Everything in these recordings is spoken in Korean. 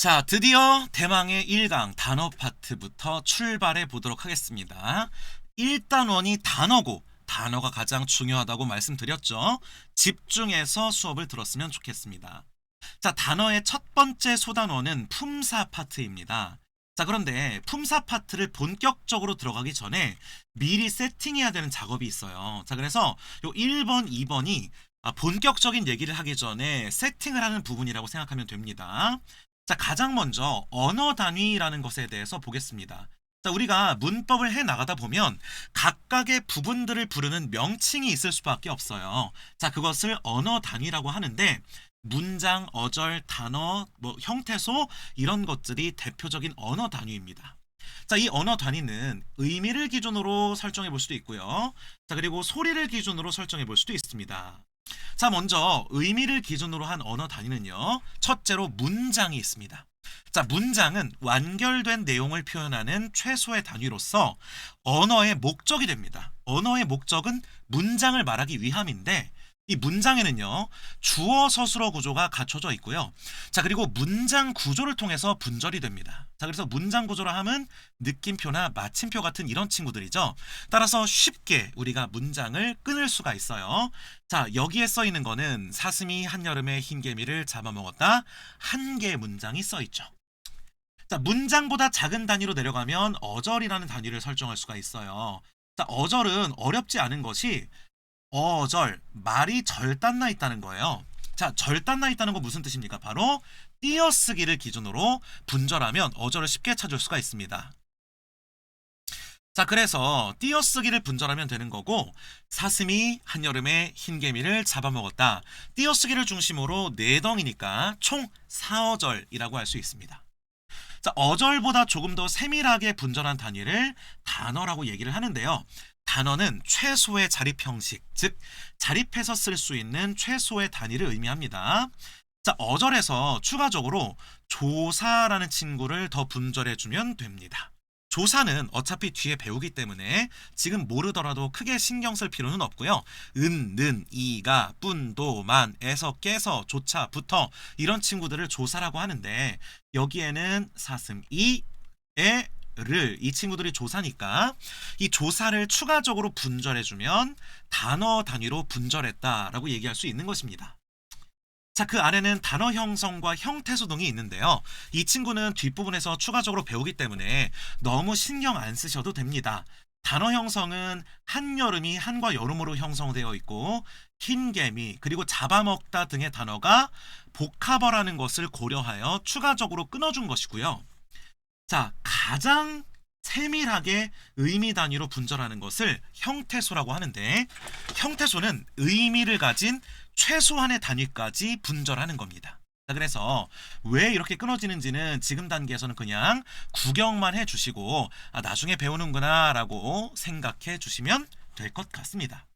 자, 드디어 대망의 1강 단어 파트부터 출발해 보도록 하겠습니다. 1단원이 단어고 단어가 가장 중요하다고 말씀드렸죠. 집중해서 수업을 들었으면 좋겠습니다. 자, 단어의 첫 번째 소단원은 품사 파트입니다. 자, 그런데 품사 파트를 본격적으로 들어가기 전에 미리 세팅해야 되는 작업이 있어요. 자, 그래서 요 1번, 2번이 본격적인 얘기를 하기 전에 세팅을 하는 부분이라고 생각하면 됩니다. 자, 가장 먼저 언어 단위라는 것에 대해서 보겠습니다. 자, 우리가 문법을 해 나가다 보면 각각의 부분들을 부르는 명칭이 있을 수밖에 없어요. 자, 그것을 언어 단위라고 하는데 문장, 어절, 단어, 형태소 이런 것들이 대표적인 언어 단위입니다. 자, 이 언어 단위는 의미를 기준으로 설정해 볼 수도 있고요. 자, 그리고 소리를 기준으로 설정해 볼 수도 있습니다. 자, 먼저 의미를 기준으로 한 언어 단위는요. 첫째로 문장이 있습니다. 자, 문장은 완결된 내용을 표현하는 최소의 단위로서 언어의 목적이 됩니다. 언어의 목적은 문장을 말하기 위함인데 이 문장에는요. 주어 서술어 구조가 갖춰져 있고요. 자, 그리고 문장 구조를 통해서 분절이 됩니다. 자, 그래서 문장 구조라 함은 느낌표나 마침표 같은 이런 친구들이죠. 따라서 쉽게 우리가 문장을 끊을 수가 있어요. 자, 여기에 써 있는 거는 사슴이 한여름에 흰개미를 잡아먹었다. 한 개의 문장이 써 있죠. 자, 문장보다 작은 단위로 내려가면 어절이라는 단위를 설정할 수가 있어요. 자, 어절은 어렵지 않은 것이 어절, 말이 절단나 있다는 거예요. 자, 절단나 있다는 건 무슨 뜻입니까? 바로 띄어쓰기를 기준으로 분절하면 어절을 쉽게 찾을 수가 있습니다. 자, 그래서 띄어쓰기를 분절하면 되는 거고 사슴이 한여름에 흰개미를 잡아먹었다. 띄어쓰기를 중심으로 4덩이니까 총 4어절이라고 할 수 있습니다. 자, 어절보다 조금 더 세밀하게 분절한 단위를 단어라고 얘기를 하는데요. 단어는 최소의 자립 형식, 즉 자립해서 쓸 수 있는 최소의 단위를 의미합니다. 자, 어절에서 추가적으로 조사라는 친구를 더 분절해주면 됩니다. 조사는 어차피 뒤에 배우기 때문에 지금 모르더라도 크게 신경 쓸 필요는 없고요. 은, 는, 이가, 뿐, 도, 만, 에서, 깨서, 조차, 부터 이런 친구들을 조사라고 하는데 여기에는 사슴, 이, 에, 이 친구들이 조사니까 이 조사를 추가적으로 분절해주면 단어 단위로 분절했다라고 얘기할 수 있는 것입니다. 자, 그 안에는 단어 형성과 형태소 등이 있는데요. 이 친구는 뒷부분에서 추가적으로 배우기 때문에 너무 신경 안 쓰셔도 됩니다. 단어 형성은 한여름이 한과 여름으로 형성되어 있고 흰개미 그리고 잡아먹다 등의 단어가 복합어라는 것을 고려하여 추가적으로 끊어준 것이고요. 자, 가장 세밀하게 의미 단위로 분절하는 것을 형태소라고 하는데 형태소는 의미를 가진 최소한의 단위까지 분절하는 겁니다. 자, 그래서 왜 이렇게 끊어지는지는 지금 단계에서는 그냥 구경만 해주시고 나중에 배우는구나 라고 생각해 주시면 될 것 같습니다.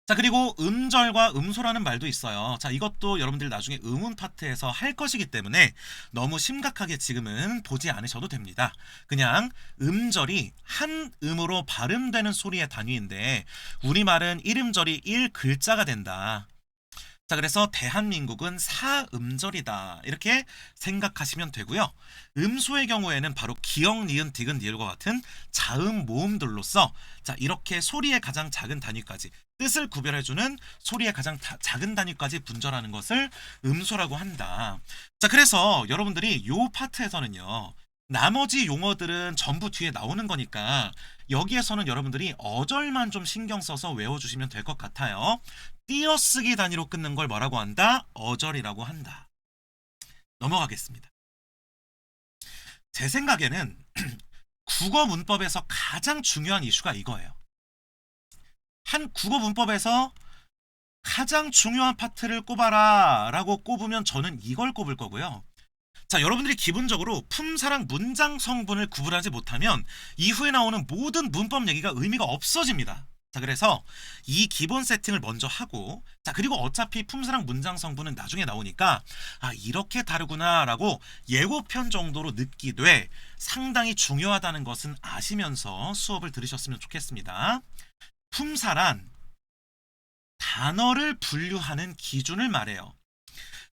자, 그리고 음절과 음소라는 말도 있어요. 자, 이것도 여러분들 나중에 음운 파트에서 할 것이기 때문에 너무 심각하게 지금은 보지 않으셔도 됩니다. 그냥 음절이 한 음으로 발음되는 소리의 단위인데 우리말은 1음절이 1글자가 된다. 자, 그래서 대한민국은 사음절이다 이렇게 생각하시면 되고요. 음소의 경우에는 바로 기역, 니은, 디귿, 리을과 같은 자음 모음들로서 자, 이렇게 소리의 가장 작은 단위까지 뜻을 구별해주는 소리의 가장 작은 단위까지 분절하는 것을 음소라고 한다. 자, 그래서 여러분들이 요 파트에서는요. 나머지 용어들은 전부 뒤에 나오는 거니까 여기에서는 여러분들이 어절만 좀 신경 써서 외워주시면 될 것 같아요. 띄어쓰기 단위로 끊는 걸 뭐라고 한다? 어절이라고 한다. 넘어가겠습니다. 제 생각에는 국어 문법에서 가장 중요한 이슈가 이거예요. 한 국어 문법에서 가장 중요한 파트를 꼽아라 라고 꼽으면 저는 이걸 꼽을 거고요. 자, 여러분들이 기본적으로 품사랑 문장 성분을 구분하지 못하면 이후에 나오는 모든 문법 얘기가 의미가 없어집니다. 자, 그래서 이 기본 세팅을 먼저 하고 자, 그리고 어차피 품사랑 문장 성분은 나중에 나오니까 이렇게 다르구나 라고 예고편 정도로 느끼되 상당히 중요하다는 것은 아시면서 수업을 들으셨으면 좋겠습니다. 품사란 단어를 분류하는 기준을 말해요.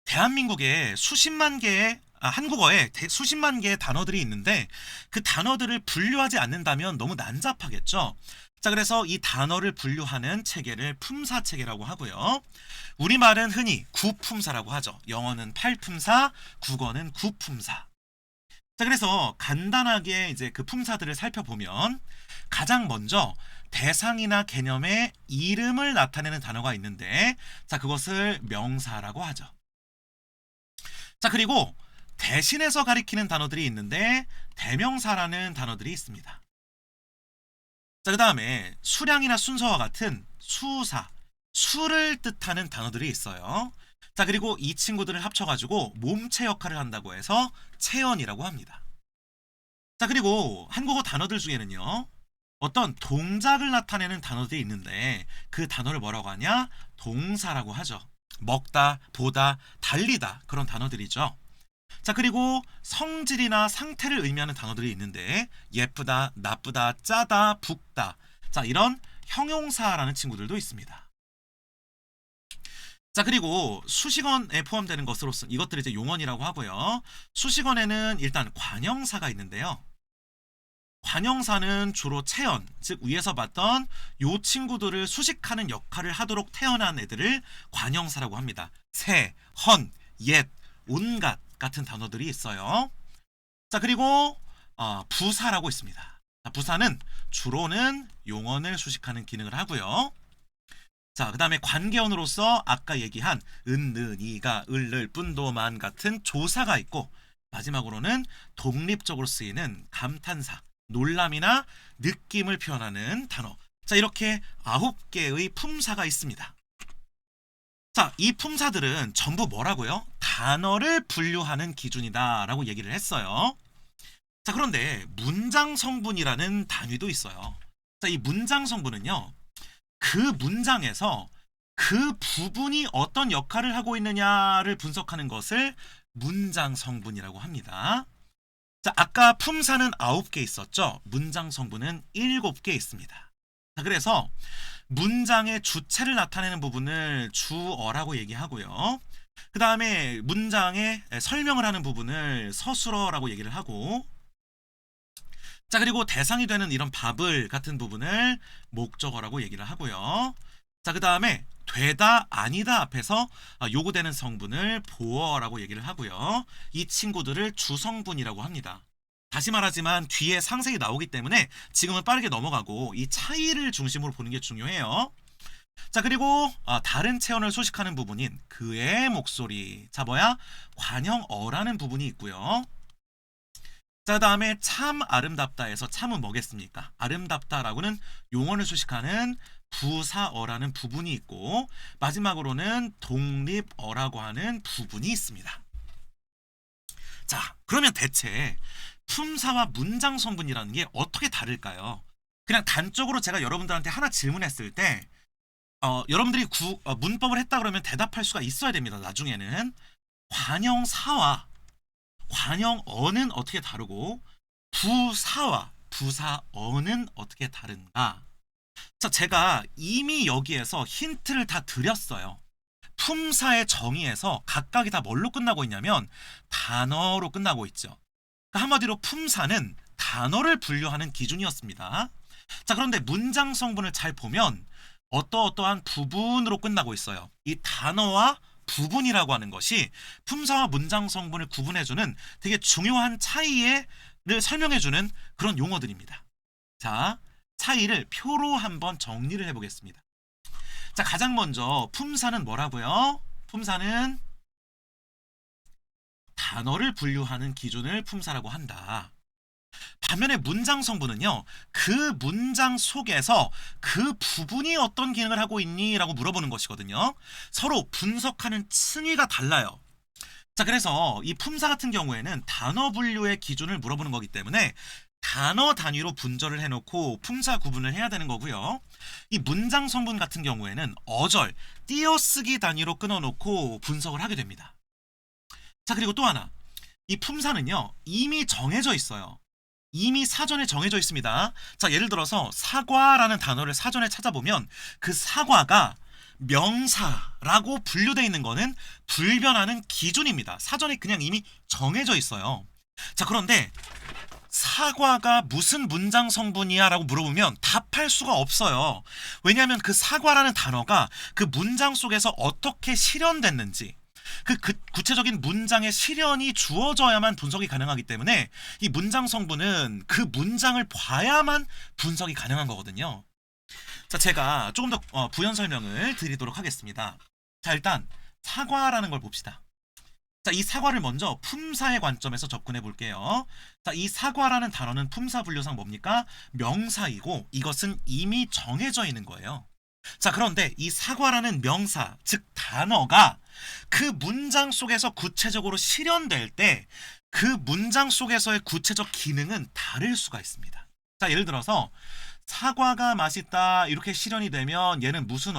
대한민국에 수십만 개의 한국어에 수십만 개의 단어들이 있는데 그 단어들을 분류하지 않는다면 너무 난잡하겠죠. 자, 그래서 이 단어를 분류하는 체계를 품사 체계라고 하고요. 우리말은 흔히 구품사라고 하죠. 영어는 팔품사, 국어는 구품사. 자, 그래서 간단하게 이제 그 품사들을 살펴보면 가장 먼저 대상이나 개념의 이름을 나타내는 단어가 있는데, 자, 그것을 명사라고 하죠. 자, 그리고 대신해서 가리키는 단어들이 있는데 대명사라는 단어들이 있습니다. 자, 그 다음에 수량이나 순서와 같은 수사, 수를 뜻하는 단어들이 있어요. 자, 그리고 이 친구들을 합쳐가지고 몸체 역할을 한다고 해서 체언이라고 합니다. 자, 그리고 한국어 단어들 중에는요, 어떤 동작을 나타내는 단어들이 있는데 그 단어를 뭐라고 하냐? 동사라고 하죠. 먹다, 보다, 달리다, 그런 단어들이죠. 자, 그리고 성질이나 상태를 의미하는 단어들이 있는데 예쁘다, 나쁘다, 짜다, 붓다, 자, 이런 형용사라는 친구들도 있습니다. 자, 그리고 수식어에 포함되는 것으로서 이것들이 이제 용언이라고 하고요. 수식어에는 일단 관형사가 있는데요. 관형사는 주로 체언, 즉 위에서 봤던 요 친구들을 수식하는 역할을 하도록 태어난 애들을 관형사라고 합니다. 새, 헌, 옛, 온갖 같은 단어들이 있어요. 자, 그리고 부사라고 있습니다. 자, 부사는 주로는 용언을 수식하는 기능을 하고요. 자, 그 다음에 관계어로서 아까 얘기한 은, 느, 니가, 을, 늘, 뿐도만 같은 조사가 있고, 마지막으로는 독립적으로 쓰이는 감탄사, 놀람이나 느낌을 표현하는 단어. 자, 이렇게 9개의 품사가 있습니다. 자, 이 품사들은 전부 뭐라고요? 단어를 분류하는 기준이다 라고 얘기를 했어요. 자, 그런데 문장 성분이라는 단위도 있어요. 자, 이 문장 성분은요, 그 문장에서 그 부분이 어떤 역할을 하고 있느냐를 분석하는 것을 문장 성분이라고 합니다. 자, 아까 품사는 9개 있었죠? 문장 성분은 7개 있습니다. 자, 그래서 문장의 주체를 나타내는 부분을 주어라고 얘기하고요. 그 다음에 문장의 설명을 하는 부분을 서술어라고 얘기를 하고, 자, 그리고 대상이 되는 이런 밥을 같은 부분을 목적어라고 얘기를 하고요. 자, 그 다음에 되다, 아니다 앞에서 요구되는 성분을 보어라고 얘기를 하고요. 이 친구들을 주성분이라고 합니다. 다시 말하지만 뒤에 상세히 나오기 때문에 지금은 빠르게 넘어가고 이 차이를 중심으로 보는 게 중요해요. 자, 그리고 다른 체언을 소식하는 부분인 그의 목소리, 자, 뭐야? 관형어라는 부분이 있고요. 자, 다음에 참 아름답다에서 참은 뭐겠습니까? 아름답다라고는 용언을 수식하는 부사어라는 부분이 있고, 마지막으로는 독립어라고 하는 부분이 있습니다. 자, 그러면 대체 품사와 문장 성분이라는 게 어떻게 다를까요? 그냥 단적으로 제가 여러분들한테 하나 질문했을 때 여러분들이 문법을 했다 그러면 대답할 수가 있어야 됩니다. 나중에는 관형사와 관형어는 어떻게 다르고 부사와 부사어는 어떻게 다른가? 자, 제가 이미 여기에서 힌트를 다 드렸어요. 품사의 정의에서 각각이 다 뭘로 끝나고 있냐면 단어로 끝나고 있죠. 그러니까 한마디로 품사는 단어를 분류하는 기준이었습니다. 자, 그런데 문장 성분을 잘 보면 어떠한 부분으로 끝나고 있어요. 이 단어와 부분이라고 하는 것이 품사와 문장 성분을 구분해주는 되게 중요한 차이를 설명해주는 그런 용어들입니다. 자, 차이를 표로 한번 정리를 해보겠습니다. 자, 가장 먼저 품사는 뭐라고요? 품사는 단어를 분류하는 기준을 품사라고 한다. 반면에 문장 성분은요, 그 문장 속에서 그 부분이 어떤 기능을 하고 있니? 라고 물어보는 것이거든요. 서로 분석하는 층위가 달라요. 자, 그래서 이 품사 같은 경우에는 단어 분류의 기준을 물어보는 거기 때문에 단어 단위로 분절을 해놓고 품사 구분을 해야 되는 거고요. 이 문장 성분 같은 경우에는 어절, 띄어쓰기 단위로 끊어놓고 분석을 하게 됩니다. 자, 그리고 또 하나, 이 품사는요, 이미 정해져 있어요. 이미 사전에 정해져 있습니다. 자, 예를 들어서 사과라는 단어를 사전에 찾아보면 그 사과가 명사라고 분류되어 있는 거는 불변하는 기준입니다. 사전에 그냥 이미 정해져 있어요. 자, 그런데 사과가 무슨 문장 성분이야? 라고 물어보면 답할 수가 없어요. 왜냐하면 그 사과라는 단어가 그 문장 속에서 어떻게 실현됐는지, 그 구체적인 문장의 실현이 주어져야만 분석이 가능하기 때문에 이 문장 성분은 그 문장을 봐야만 분석이 가능한 거거든요. 자, 제가 조금 더 부연 설명을 드리도록 하겠습니다. 자, 일단 사과라는 걸 봅시다. 자, 이 사과를 먼저 품사의 관점에서 접근해 볼게요. 자, 이 사과라는 단어는 품사 분류상 뭡니까? 명사이고 이것은 이미 정해져 있는 거예요. 자, 그런데 이 사과라는 명사, 즉 단어가 그 문장 속에서 구체적으로 실현될 때 그 문장 속에서의 구체적 기능은 다를 수가 있습니다. 자, 예를 들어서 사과가 맛있다 이렇게 실현이 되면 얘는 무슨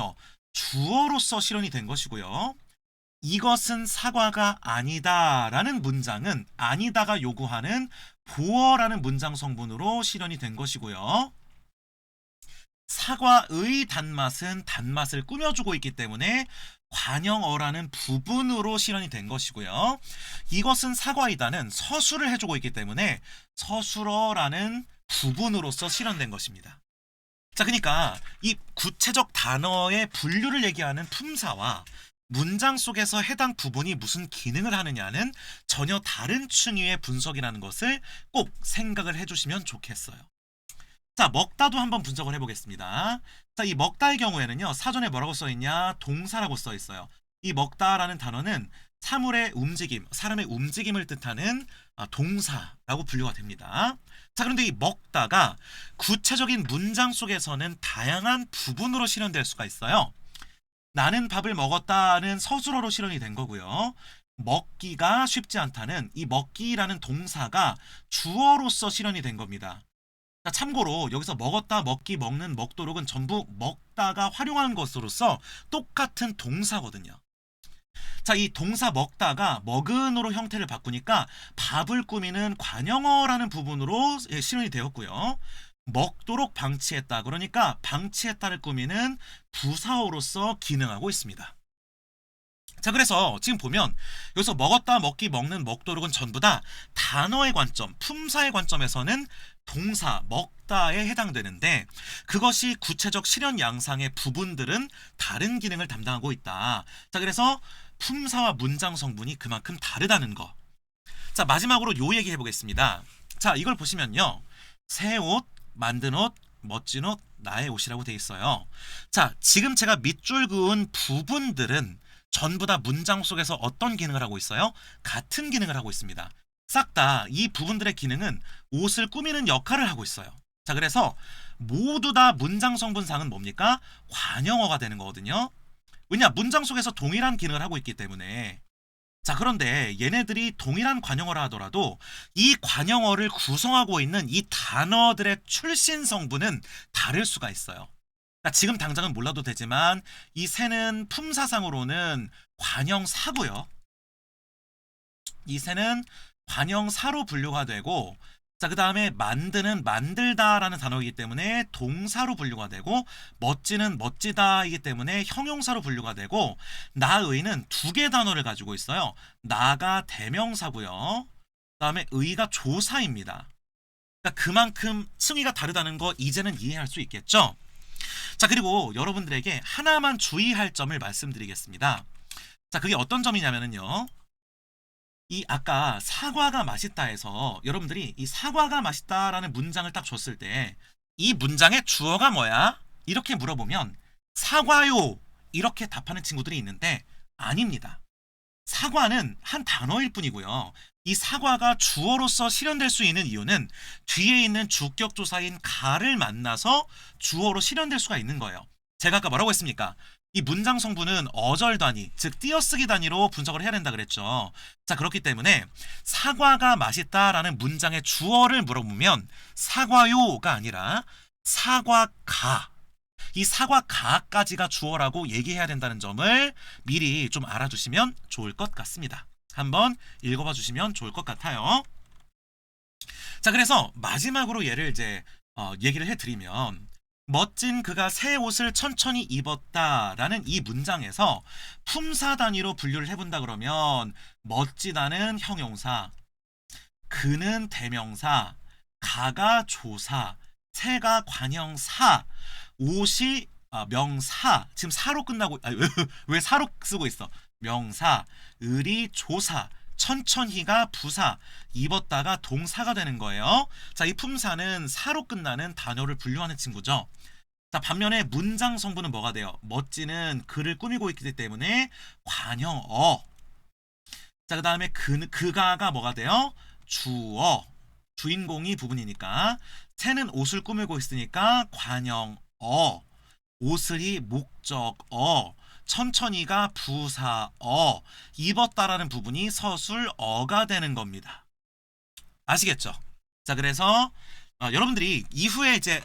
주어로서 실현이 된 것이고요. 이것은 사과가 아니다 라는 문장은 아니다가 요구하는 보어라는 문장 성분으로 실현이 된 것이고요. 사과의 단맛은 단맛을 꾸며주고 있기 때문에 관형어라는 부분으로 실현이 된 것이고요. 이것은 사과이다는 서술을 해주고 있기 때문에 서술어라는 부분으로서 실현된 것입니다. 자, 그러니까 이 구체적 단어의 분류를 얘기하는 품사와 문장 속에서 해당 부분이 무슨 기능을 하느냐는 전혀 다른 층위의 분석이라는 것을 꼭 생각을 해주시면 좋겠어요. 자, 먹다도 한번 분석을 해보겠습니다. 자, 이 먹다의 경우에는요, 사전에 뭐라고 써있냐? 동사라고 써있어요. 이 먹다라는 단어는 사물의 움직임, 사람의 움직임을 뜻하는 동사라고 분류가 됩니다. 자, 그런데 이 먹다가 구체적인 문장 속에서는 다양한 부분으로 실현될 수가 있어요. 나는 밥을 먹었다는 서술어로 실현이 된 거고요. 먹기가 쉽지 않다는 이 먹기라는 동사가 주어로서 실현이 된 겁니다. 자, 참고로 여기서 먹었다, 먹기, 먹는, 먹도록은 전부 먹다가 활용한 것으로서 똑같은 동사거든요. 자, 이 동사 먹다가 먹은으로 형태를 바꾸니까 밥을 꾸미는 관형어라는 부분으로 실현이 되었고요. 먹도록 방치했다, 그러니까 방치했다를 꾸미는 부사어로서 기능하고 있습니다. 자, 그래서 지금 보면 여기서 먹었다, 먹기, 먹는, 먹도록은 전부 다 단어의 관점, 품사의 관점에서는 동사 먹다에 해당되는데 그것이 구체적 실현 양상의 부분들은 다른 기능을 담당하고 있다. 자, 그래서 품사와 문장 성분이 그만큼 다르다는 거. 자, 마지막으로 요 얘기 해보겠습니다. 자, 이걸 보시면요, 새 옷, 만든 옷, 멋진 옷, 나의 옷이라고 되어 있어요. 자, 지금 제가 밑줄 그은 부분들은 전부 다 문장 속에서 어떤 기능을 하고 있어요? 같은 기능을 하고 있습니다. 싹 다 이 부분들의 기능은 옷을 꾸미는 역할을 하고 있어요. 자, 그래서 모두 다 문장 성분상은 뭡니까? 관형어가 되는 거거든요. 왜냐? 문장 속에서 동일한 기능을 하고 있기 때문에. 자, 그런데 얘네들이 동일한 관형어라 하더라도 이 관형어를 구성하고 있는 이 단어들의 출신 성분은 다를 수가 있어요. 그러니까 지금 당장은 몰라도 되지만 이 새는 품사상으로는 관형사고요. 이 새는 관형사로 분류가 되고, 자, 그 다음에 만드는 만들다라는 단어이기 때문에 동사로 분류가 되고, 멋지는 멋지다이기 때문에 형용사로 분류가 되고, 나의는 두 개 단어를 가지고 있어요. 나가 대명사고요. 그 다음에 의가 조사입니다. 그러니까 그만큼 층위가 다르다는 거 이제는 이해할 수 있겠죠? 자, 그리고 여러분들에게 하나만 주의할 점을 말씀드리겠습니다. 자, 그게 어떤 점이냐면요, 이 아까 사과가 맛있다 해서 여러분들이 이 사과가 맛있다라는 문장을 딱 줬을 때 이 문장의 주어가 뭐야? 이렇게 물어보면 사과요 이렇게 답하는 친구들이 있는데 아닙니다. 사과는 한 단어일 뿐이고요. 이 사과가 주어로서 실현될 수 있는 이유는 뒤에 있는 주격조사인 가를 만나서 주어로 실현될 수가 있는 거예요. 제가 아까 뭐라고 했습니까? 이 문장 성분은 어절 단위, 즉 띄어쓰기 단위로 분석을 해야 된다 그랬죠. 자, 그렇기 때문에 사과가 맛있다라는 문장의 주어를 물어보면 사과요가 아니라 사과가, 이 사과가까지가 주어라고 얘기해야 된다는 점을 미리 좀 알아두시면 좋을 것 같습니다. 한번 읽어봐 주시면 좋을 것 같아요. 자, 그래서 마지막으로 얘를 이제 얘기를 해드리면, 멋진 그가 새 옷을 천천히 입었다라는 이 문장에서 품사 단위로 분류를 해본다 그러면 멋지다는 형용사, 그는 대명사, 가가 조사, 새가 관형사, 옷이 명사. 지금 사로 끝나고 왜 사로 쓰고 있어? 명사, 을이 조사, 천천히가 부사, 입었다가 동사가 되는 거예요. 자, 이 품사는 사로 끝나는 단어를 분류하는 친구죠. 자, 반면에 문장 성분은 뭐가 돼요? 멋지는 글을 꾸미고 있기 때문에 관형어. 자, 그 다음에 그가가 뭐가 돼요? 주어. 주인공이 부분이니까. 새는 옷을 꾸미고 있으니까 관형어. 옷을이 목적어. 천천히가 부사어. 입었다라는 부분이 서술어가 되는 겁니다. 아시겠죠? 자, 그래서 여러분들이 이후에 이제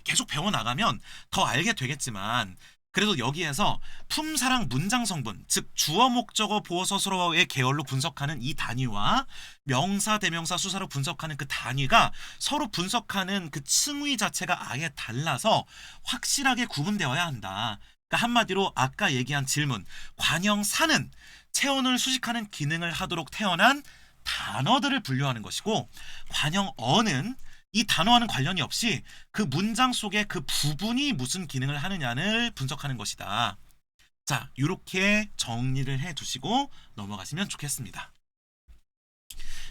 계속 배워나가면 더 알게 되겠지만, 그래도 여기에서 품사랑 문장 성분, 즉 주어 목적어 보어서술어의 계열로 분석하는 이 단위와 명사 대명사 수사로 분석하는 그 단위가 서로 분석하는 그 층위 자체가 아예 달라서 확실하게 구분되어야 한다. 그러니까 한마디로 아까 얘기한 질문, 관형사는 체온을 수식하는 기능을 하도록 태어난 단어들을 분류하는 것이고, 관형어는 이 단어와는 관련이 없이 그 문장 속의 그 부분이 무슨 기능을 하느냐를 분석하는 것이다. 자, 이렇게 정리를 해 두시고 넘어가시면 좋겠습니다.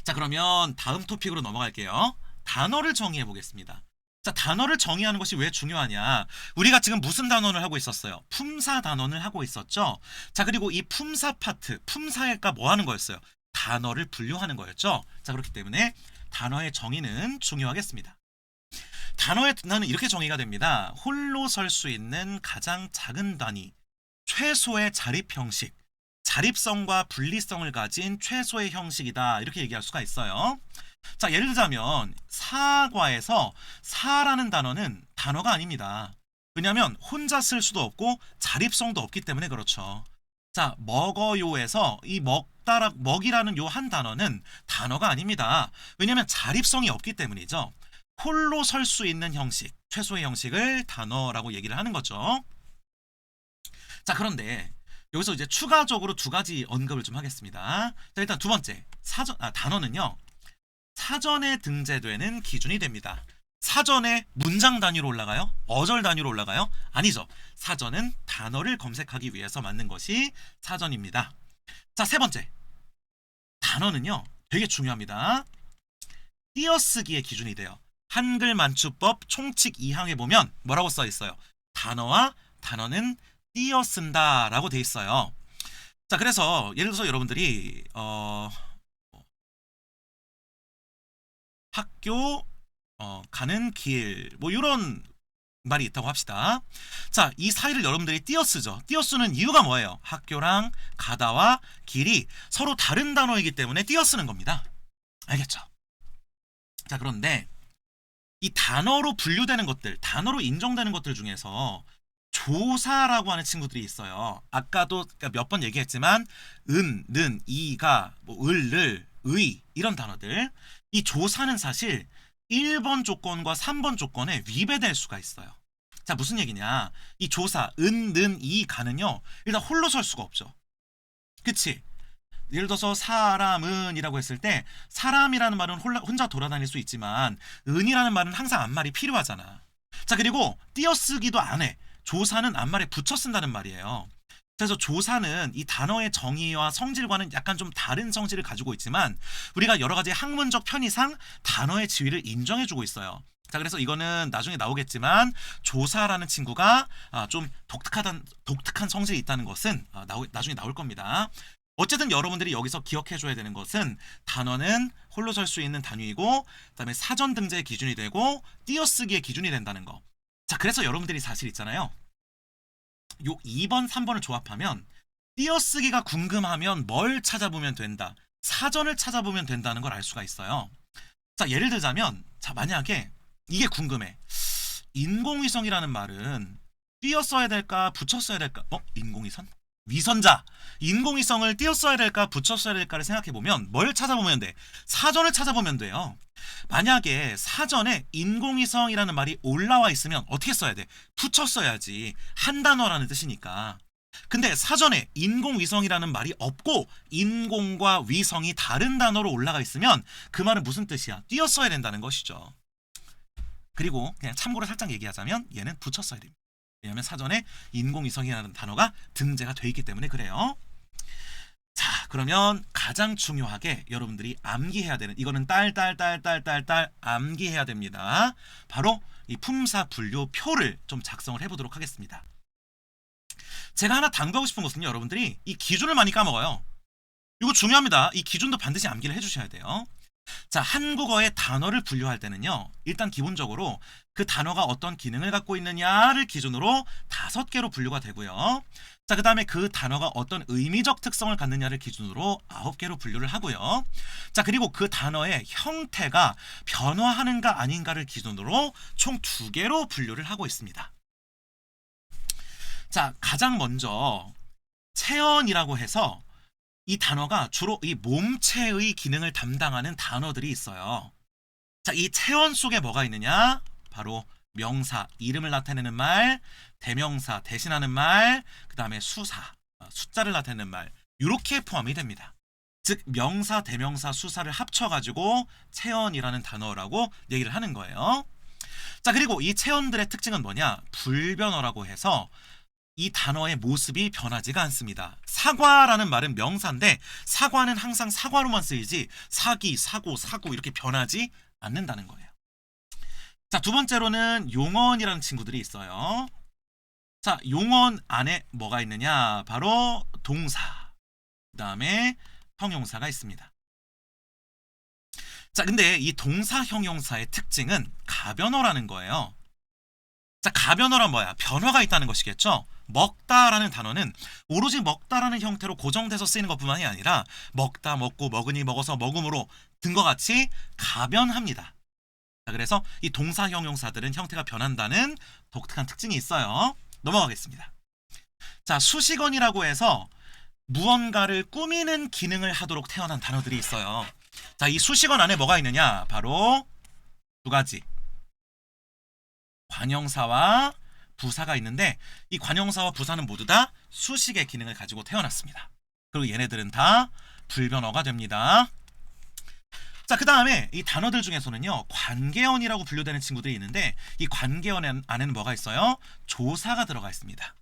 자, 그러면 다음 토픽으로 넘어갈게요. 단어를 정의해 보겠습니다. 자, 단어를 정의하는 것이 왜 중요하냐? 우리가 지금 무슨 단원을 하고 있었어요? 품사 단원을 하고 있었죠? 자, 그리고 이 품사 파트, 품사가 뭐 하는 거였어요? 단어를 분류하는 거였죠? 자, 그렇기 때문에 단어의 정의는 중요하겠습니다. 단어의 단어는 이렇게 정의가 됩니다. 홀로 설 수 있는 가장 작은 단위, 최소의 자립 형식, 자립성과 분리성을 가진 최소의 형식이다. 이렇게 얘기할 수가 있어요. 자, 예를 들자면 사과에서 사라는 단어는 단어가 아닙니다. 왜냐하면 혼자 쓸 수도 없고 자립성도 없기 때문에 그렇죠. 자, 먹어요에서 이 먹이라는 요 한 단어는 단어가 아닙니다. 왜냐하면 자립성이 없기 때문이죠. 홀로 설 수 있는 형식, 최소의 형식을 단어라고 얘기를 하는 거죠. 자, 그런데 여기서 이제 추가적으로 두 가지 언급을 좀 하겠습니다. 자, 일단 두 번째, 단어는요, 사전에 등재되는 기준이 됩니다. 사전에 문장 단위로 올라가요? 어절 단위로 올라가요? 아니죠. 사전은 단어를 검색하기 위해서 만든 것이 사전입니다. 자, 세 번째, 단어는요 되게 중요합니다. 띄어쓰기의 기준이 돼요. 한글 만추법 총칙 2항에 보면 뭐라고 써 있어요? 단어와 단어는 띄어쓴다 라고 돼 있어요. 자, 그래서 예를 들어서 여러분들이 학교 가는 길, 뭐 이런 말이 있다고 합시다. 자, 이 사이를 여러분들이 띄어쓰죠. 띄어쓰는 이유가 뭐예요? 학교랑 가다와 길이 서로 다른 단어이기 때문에 띄어쓰는 겁니다. 알겠죠? 자, 그런데 이 단어로 분류되는 것들, 단어로 인정되는 것들 중에서 조사라고 하는 친구들이 있어요. 아까도 몇 번 얘기했지만 는, 이가, 뭐 을, 의 이런 단어들. 이 조사는 사실 1번 조건과 3번 조건에 위배될 수가 있어요. 자, 무슨 얘기냐? 이 조사, 는, 이, 가는요, 일단 홀로 설 수가 없죠. 그치? 예를 들어서 사람은 이라고 했을 때 사람이라는 말은 혼자 돌아다닐 수 있지만 은이라는 말은 항상 앞말이 필요하잖아. 자, 그리고 띄어쓰기도 안 해. 조사는 앞말에 붙여 쓴다는 말이에요. 그래서 조사는 이 단어의 정의와 성질과는 약간 좀 다른 성질을 가지고 있지만 우리가 여러 가지 학문적 편의상 단어의 지위를 인정해주고 있어요. 자, 그래서 이거는 나중에 나오겠지만 조사라는 친구가 좀 독특한 성질이 있다는 것은 나중에 나올 겁니다. 어쨌든 여러분들이 여기서 기억해줘야 되는 것은 단어는 홀로 설 수 있는 단위이고 그다음에 사전 등재의 기준이 되고 띄어쓰기의 기준이 된다는 거. 자, 그래서 여러분들이 사실 있잖아요. 요 2번, 3번을 조합하면 띄어쓰기가 궁금하면 뭘 찾아보면 된다. 사전을 찾아보면 된다는 걸 알 수가 있어요. 자, 예를 들자면 자, 만약에 이게 궁금해. 인공위성이라는 말은 띄어 써야 될까? 붙여 써야 될까? 인공위성? 위선자, 인공위성을 띄웠어야 될까 붙였어야 될까를 생각해보면 뭘 찾아보면 돼? 사전을 찾아보면 돼요. 만약에 사전에 인공위성이라는 말이 올라와 있으면 어떻게 써야 돼? 붙였어야지. 한 단어라는 뜻이니까. 근데 사전에 인공위성이라는 말이 없고 인공과 위성이 다른 단어로 올라가 있으면 그 말은 무슨 뜻이야? 띄었어야 된다는 것이죠. 그리고 그냥 참고로 살짝 얘기하자면 얘는 붙였어야 됩니다. 왜냐하면 사전에 인공위성이라는 단어가 등재가 돼 있기 때문에 그래요. 자, 그러면 가장 중요하게 여러분들이 암기해야 되는, 이거는 딸 암기해야 됩니다. 바로 이 품사 분류표를 좀 작성을 해보도록 하겠습니다. 제가 하나 당부하고 싶은 것은요, 여러분들이 이 기준을 많이 까먹어요. 이거 중요합니다. 이 기준도 반드시 암기를 해주셔야 돼요. 자, 한국어의 단어를 분류할 때는요, 일단 기본적으로 그 단어가 어떤 기능을 갖고 있느냐를 기준으로 5개로 분류가 되고요. 자, 그 다음에 그 단어가 어떤 의미적 특성을 갖느냐를 기준으로 9개로 분류를 하고요. 자, 그리고 그 단어의 형태가 변화하는가 아닌가를 기준으로 총 2개로 분류를 하고 있습니다. 자, 가장 먼저 체언이라고 해서 이 단어가 주로 이 몸체의 기능을 담당하는 단어들이 있어요. 자, 이 체언 속에 뭐가 있느냐? 바로 명사, 이름을 나타내는 말, 대명사, 대신하는 말, 그 다음에 수사, 숫자를 나타내는 말, 이렇게 포함이 됩니다. 즉 명사, 대명사, 수사를 합쳐가지고 체언이라는 단어라고 얘기를 하는 거예요. 자, 그리고 이 체언들의 특징은 뭐냐? 불변어라고 해서 이 단어의 모습이 변하지가 않습니다. 사과라는 말은 명사인데 사과는 항상 사과로만 쓰이지 사기, 사고, 사고 이렇게 변하지 않는다는 거예요. 자, 두 번째로는 용언이라는 친구들이 있어요. 자, 용언 안에 뭐가 있느냐? 바로 동사, 그 다음에 형용사가 있습니다. 자, 근데 이 동사, 형용사의 특징은 가변어라는 거예요. 자, 가변어란 뭐야? 변화가 있다는 것이겠죠? 먹다라는 단어는 오로지 먹다라는 형태로 고정돼서 쓰이는 것뿐만이 아니라 먹다, 먹고, 먹으니, 먹어서, 먹음으로 등과 같이 가변합니다. 자, 그래서 이 동사, 형용사들은 형태가 변한다는 독특한 특징이 있어요. 넘어가겠습니다. 자, 수식어이라고 해서 무언가를 꾸미는 기능을 하도록 태어난 단어들이 있어요. 자, 이 수식어 안에 뭐가 있느냐? 바로 2가지. 관형사와 부사가 있는데 이 관형사와 부사는 모두 다 수식의 기능을 가지고 태어났습니다. 그리고 얘네들은 다 불변어가 됩니다. 자, 그 다음에 이 단어들 중에서는요, 관계어이라고 분류되는 친구들이 있는데 이 관계어 안에는 뭐가 있어요? 조사가 들어가 있습니다.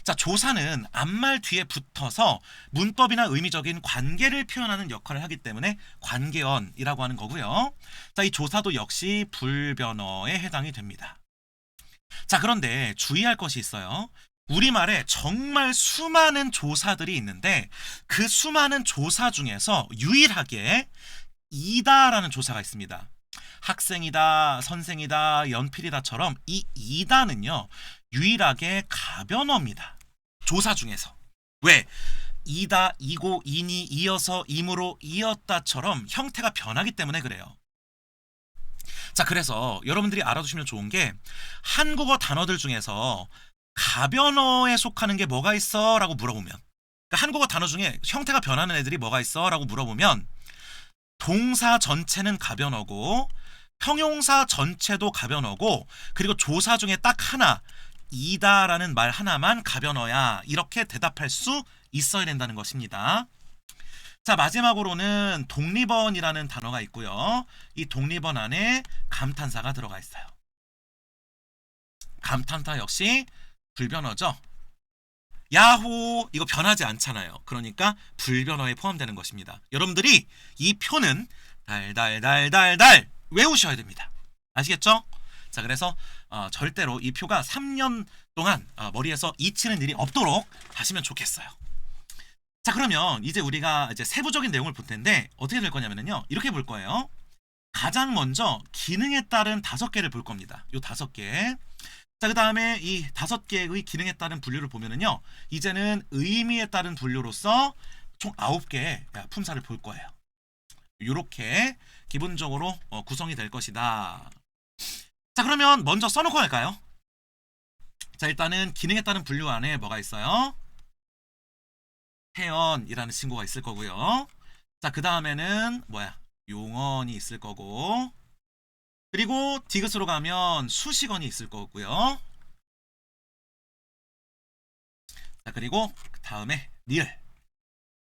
자, 조사는 앞말 뒤에 붙어서 문법이나 의미적인 관계를 표현하는 역할을 하기 때문에 관계어이라고 하는 거고요. 자, 이 조사도 역시 불변어에 해당이 됩니다. 자, 그런데 주의할 것이 있어요. 우리말에 정말 수많은 조사들이 있는데 그 수많은 조사 중에서 유일하게 이다라는 조사가 있습니다. 학생이다, 선생이다, 연필이다처럼 이 이다는요, 유일하게 가변어입니다. 조사 중에서. 왜? 이다, 이고, 이니, 이어서, 임으로, 이었다처럼 형태가 변하기 때문에 그래요. 자, 그래서 여러분들이 알아두시면 좋은 게 한국어 단어들 중에서 가변어에 속하는 게 뭐가 있어? 라고 물어보면, 그러니까 한국어 단어 중에 형태가 변하는 애들이 뭐가 있어? 라고 물어보면 동사 전체는 가변어고 형용사 전체도 가변어고 그리고 조사 중에 딱 하나, 이다라는 말 하나만 가변어야, 이렇게 대답할 수 있어야 된다는 것입니다. 자, 마지막으로는 독립언이라는 단어가 있고요. 이 독립언 안에 감탄사가 들어가 있어요. 감탄사 역시 불변어죠. 야호, 이거 변하지 않잖아요. 그러니까 불변어에 포함되는 것입니다. 여러분들이 이 표는 달달달달달 외우셔야 됩니다. 아시겠죠? 자, 그래서 절대로 이 표가 3년 동안 머리에서 잊히는 일이 없도록 하시면 좋겠어요. 자, 그러면 이제 우리가 이제 세부적인 내용을 볼 텐데 어떻게 될 거냐면요, 이렇게 볼 거예요. 가장 먼저 기능에 따른 5개를 볼 겁니다. 요 5개. 자, 그 다음에 이 5개의 기능에 따른 분류를 보면은요, 이제는 의미에 따른 분류로서 총 9개의 품사를 볼 거예요. 요렇게 기본적으로 구성이 될 것이다. 자, 그러면 먼저 써놓고 갈까요? 자, 일단은 기능에 따른 분류 안에 뭐가 있어요? 태연이라는 친구가 있을 거고요. 자, 그 다음에는 뭐야? 용언이 있을 거고, 그리고 디귿으로 가면 수식언이 있을 거고요. 자, 그리고 그 다음에 리을,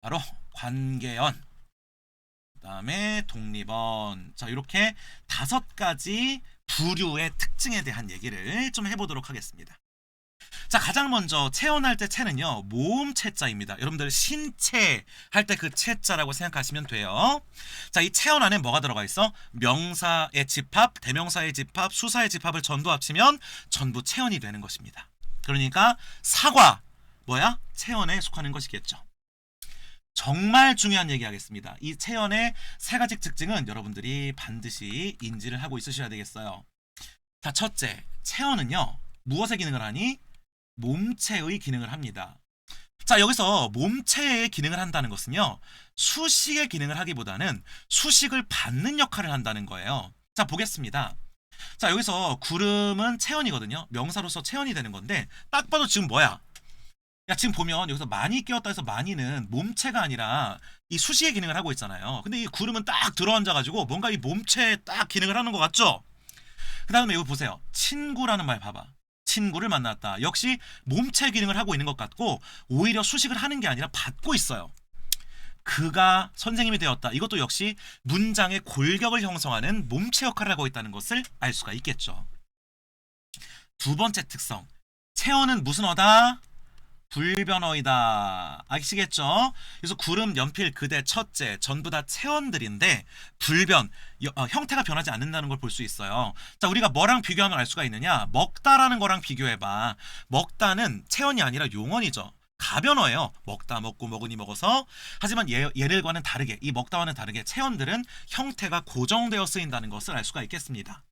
바로 관계언, 그 다음에 독립언. 자, 이렇게 5가지 부류의 특징에 대한 얘기를 좀 해보도록 하겠습니다. 자, 가장 먼저 체언할 때 체는요, 모음 체자입니다. 여러분들 신체 할 때 그 체자라고 생각하시면 돼요. 자, 이 체언 안에 뭐가 들어가 있어? 명사의 집합, 대명사의 집합, 수사의 집합을 전부 합치면 전부 체언이 되는 것입니다. 그러니까 사과 뭐야? 체언에 속하는 것이겠죠. 정말 중요한 얘기 하겠습니다. 이 체언의 3가지 특징은 여러분들이 반드시 인지를 하고 있으셔야 되겠어요. 자, 첫째, 체언은요, 무엇의 기능을 하니? 몸체의 기능을 합니다. 자, 여기서 몸체의 기능을 한다는 것은요, 수식의 기능을 하기보다는 수식을 받는 역할을 한다는 거예요. 자, 보겠습니다. 자, 여기서 구름은 체언이거든요. 명사로서 체언이 되는 건데, 딱 봐도 지금 뭐야? 야, 지금 보면 여기서 많이 끼웠다 해서 많이는 몸체가 아니라 이 수식의 기능을 하고 있잖아요. 근데 이 구름은 딱 들어앉아가지고 뭔가 이 몸체에 딱 기능을 하는 것 같죠? 그 다음에 여기 보세요. 친구라는 말 봐봐. 친구를 만났다. 역시 몸체 기능을 하고 있는 것 같고, 오히려 수식을 하는 게 아니라 받고 있어요. 그가 선생님이 되었다. 이것도 역시 문장의 골격을 형성하는 몸체 역할을 하고 있다는 것을 알 수가 있겠죠. 2번째 특성. 체언은 무슨 어다? 불변어이다. 아시겠죠? 그래서 구름, 연필, 그대, 첫째 전부 다 체언들인데 불변, 형태가 변하지 않는다는 걸 볼 수 있어요. 자, 우리가 뭐랑 비교하면 알 수가 있느냐? 먹다라는 거랑 비교해봐. 먹다는 체언이 아니라 용언이죠. 가변어예요. 먹다, 먹고, 먹으니, 먹어서. 하지만 얘들과는 다르게, 이 먹다와는 다르게 체언들은 형태가 고정되어 쓰인다는 것을 알 수가 있겠습니다.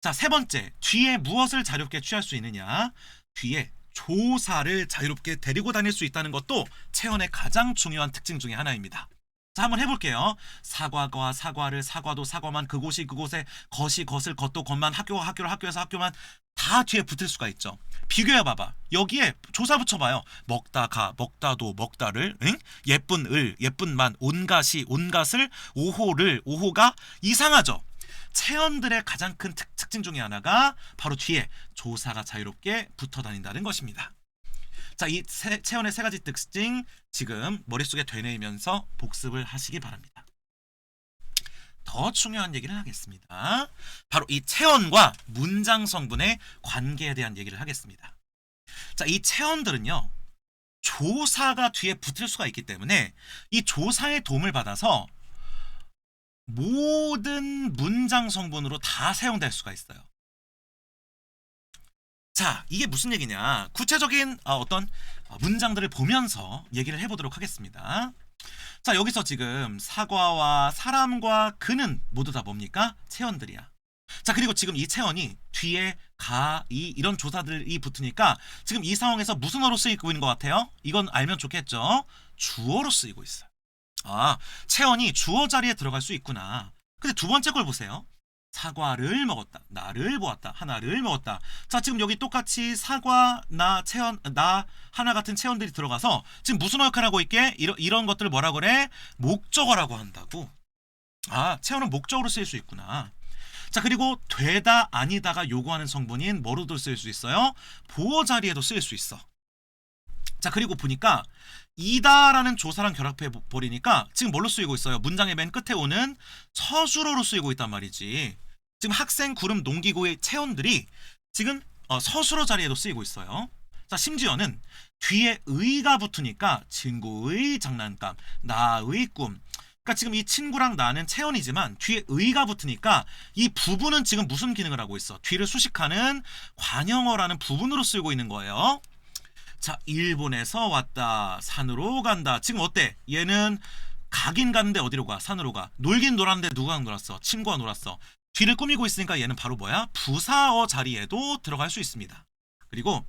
자, 3번째, 뒤에 무엇을 자유롭게 취할 수 있느냐? 뒤에 조사를 자유롭게 데리고 다닐 수 있다는 것도 체언의 가장 중요한 특징 중에 하나입니다. 자, 한번 해볼게요. 사과가 사과를, 사과도 사과만, 그곳이 그곳에, 것이 것을, 것도 것만, 학교가 학교를, 학교에서 학교만, 다 뒤에 붙을 수가 있죠. 비교해봐봐. 여기에 조사 붙여봐요. 먹다가, 먹다도, 먹다를, 응? 예쁜 을, 예쁜만, 온갖이, 온갖을, 오호를, 오호가 이상하죠. 체언들의 가장 큰 특징 중에 하나가 바로 뒤에 조사가 자유롭게 붙어 다닌다는 것입니다. 자, 이 체언의 3가지 특징 지금 머릿속에 되뇌이면서 복습을 하시기 바랍니다. 더 중요한 얘기를 하겠습니다. 바로 이 체언과 문장 성분의 관계에 대한 얘기를 하겠습니다. 자, 이 체언들은요, 조사가 뒤에 붙을 수가 있기 때문에 이 조사의 도움을 받아서 모든 문장 성분으로 다 사용될 수가 있어요. 자, 이게 무슨 얘기냐? 구체적인 어떤 문장들을 보면서 얘기를 해보도록 하겠습니다. 자, 여기서 지금 사과와 사람과 그는 모두 다 뭡니까? 체언들이야. 자, 그리고 지금 이 체언이 뒤에 가, 이 이런 조사들이 붙으니까 지금 이 상황에서 무슨 어로 쓰이고 있는 것 같아요? 이건 알면 좋겠죠? 주어로 쓰이고 있어요. 아, 체언이 주어 자리에 들어갈 수 있구나. 근데 2번째 걸 보세요. 사과를 먹었다. 나를 보았다. 하나를 먹었다. 자, 지금 여기 똑같이 사과, 나, 체언, 나, 하나 같은 체언들이 들어가서 지금 무슨 역할을 하고 있게? 이런 것들을 뭐라 그래? 목적어라고 한다고. 아, 체언은 목적으로 쓰일 수 있구나. 자, 그리고 되다, 아니다가 요구하는 성분인 뭐로도 쓰일 수 있어요? 보어 자리에도 쓰일 수 있어. 자, 그리고 보니까 이다라는 조사랑 결합해 버리니까 지금 뭘로 쓰이고 있어요? 문장의 맨 끝에 오는 서술어로 쓰이고 있단 말이지. 지금 학생, 구름, 농기구의 체언들이 지금 서술어 자리에도 쓰이고 있어요. 자, 심지어는 뒤에 의가 붙으니까 친구의 장난감, 나의 꿈. 그러니까 지금 이 친구랑 나는 체언이지만 뒤에 의가 붙으니까 이 부분은 지금 무슨 기능을 하고 있어? 뒤를 수식하는 관형어라는 부분으로 쓰이고 있는 거예요. 자, 일본에서 왔다. 산으로 간다. 지금 어때? 얘는 가긴 가는데 어디로 가? 산으로 가. 놀긴 놀았는데 누구랑 놀았어? 친구와 놀았어. 뒤를 꾸미고 있으니까 얘는 바로 뭐야? 부사어 자리에도 들어갈 수 있습니다. 그리고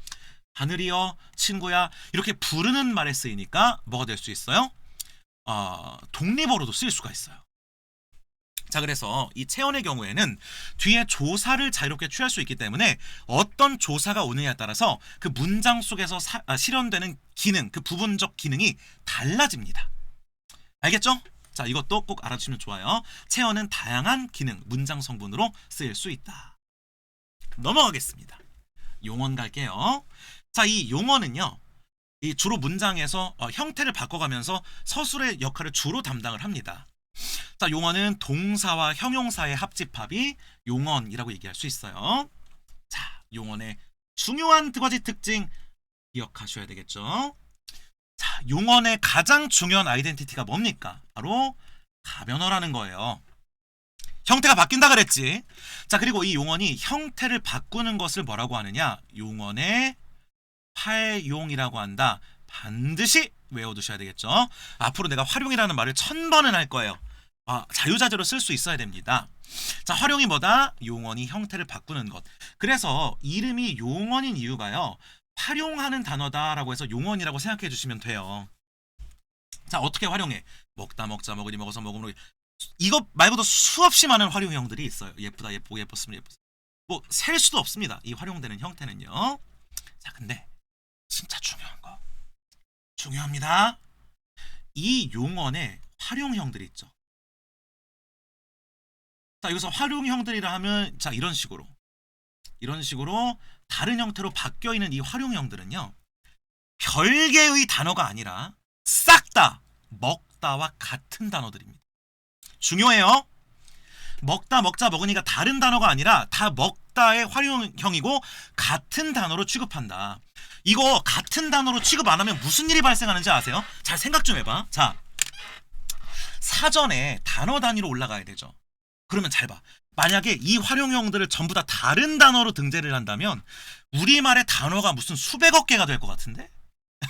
하늘이여, 친구야, 이렇게 부르는 말에 쓰이니까 뭐가 될 수 있어요? 독립어로도 쓰일 수가 있어요. 자, 그래서 이 체언의 경우에는 뒤에 조사를 자유롭게 취할 수 있기 때문에 어떤 조사가 오느냐에 따라서 그 문장 속에서 실현되는 기능, 그 부분적 기능이 달라집니다. 알겠죠? 자, 이것도 꼭 알아주시면 좋아요. 체언은 다양한 기능, 문장 성분으로 쓰일 수 있다. 넘어가겠습니다. 용언 갈게요. 자, 이 용언은요, 이 주로 문장에서 형태를 바꿔가면서 서술의 역할을 주로 담당을 합니다. 자, 용언은 동사와 형용사의 합집합이 용언이라고 얘기할 수 있어요. 자, 용언의 중요한 두 가지 특징 기억하셔야 되겠죠. 자, 용언의 가장 중요한 아이덴티티가 뭡니까? 바로 가변어라는 거예요. 형태가 바뀐다 그랬지. 자, 그리고 이 용언이 형태를 바꾸는 것을 뭐라고 하느냐? 용언의 활용이라고 한다. 반드시 외워두셔야 되겠죠. 앞으로 내가 활용이라는 말을 1000번은 할 거예요. 자유자재로 쓸 수 있어야 됩니다. 자, 활용이 뭐다? 용언이 형태를 바꾸는 것. 그래서 이름이 용언인 이유가요, 활용하는 단어다라고 해서 용언이라고 생각해 주시면 돼요. 자, 어떻게 활용해? 먹다 먹자 먹으니 먹어서 먹으면 이것 말고도 수없이 많은 활용형들이 있어요. 예쁘다 예쁘고 예뻤으면 예뻤어. 뭐 셀 수도 없습니다. 이 활용되는 형태는요. 자, 근데 진짜 중요한 거, 중요합니다. 이 용언의 활용형들이 있죠. 자, 여기서 활용형들이라 하면 자, 이런 식으로 다른 형태로 바뀌어 있는 이 활용형들은요, 별개의 단어가 아니라 싹 다 먹다와 같은 단어들입니다. 중요해요. 먹다 먹자 먹으니까 다른 단어가 아니라 다 먹다의 활용형이고 같은 단어로 취급한다. 이거 같은 단어로 취급 안 하면 무슨 일이 발생하는지 아세요? 잘 생각 좀 해봐. 자, 사전에 단어 단위로 올라가야 되죠. 그러면 잘 봐. 만약에 이 활용형들을 전부 다 다른 단어로 등재를 한다면 우리말의 단어가 무슨 수백억 개가 될 것 같은데?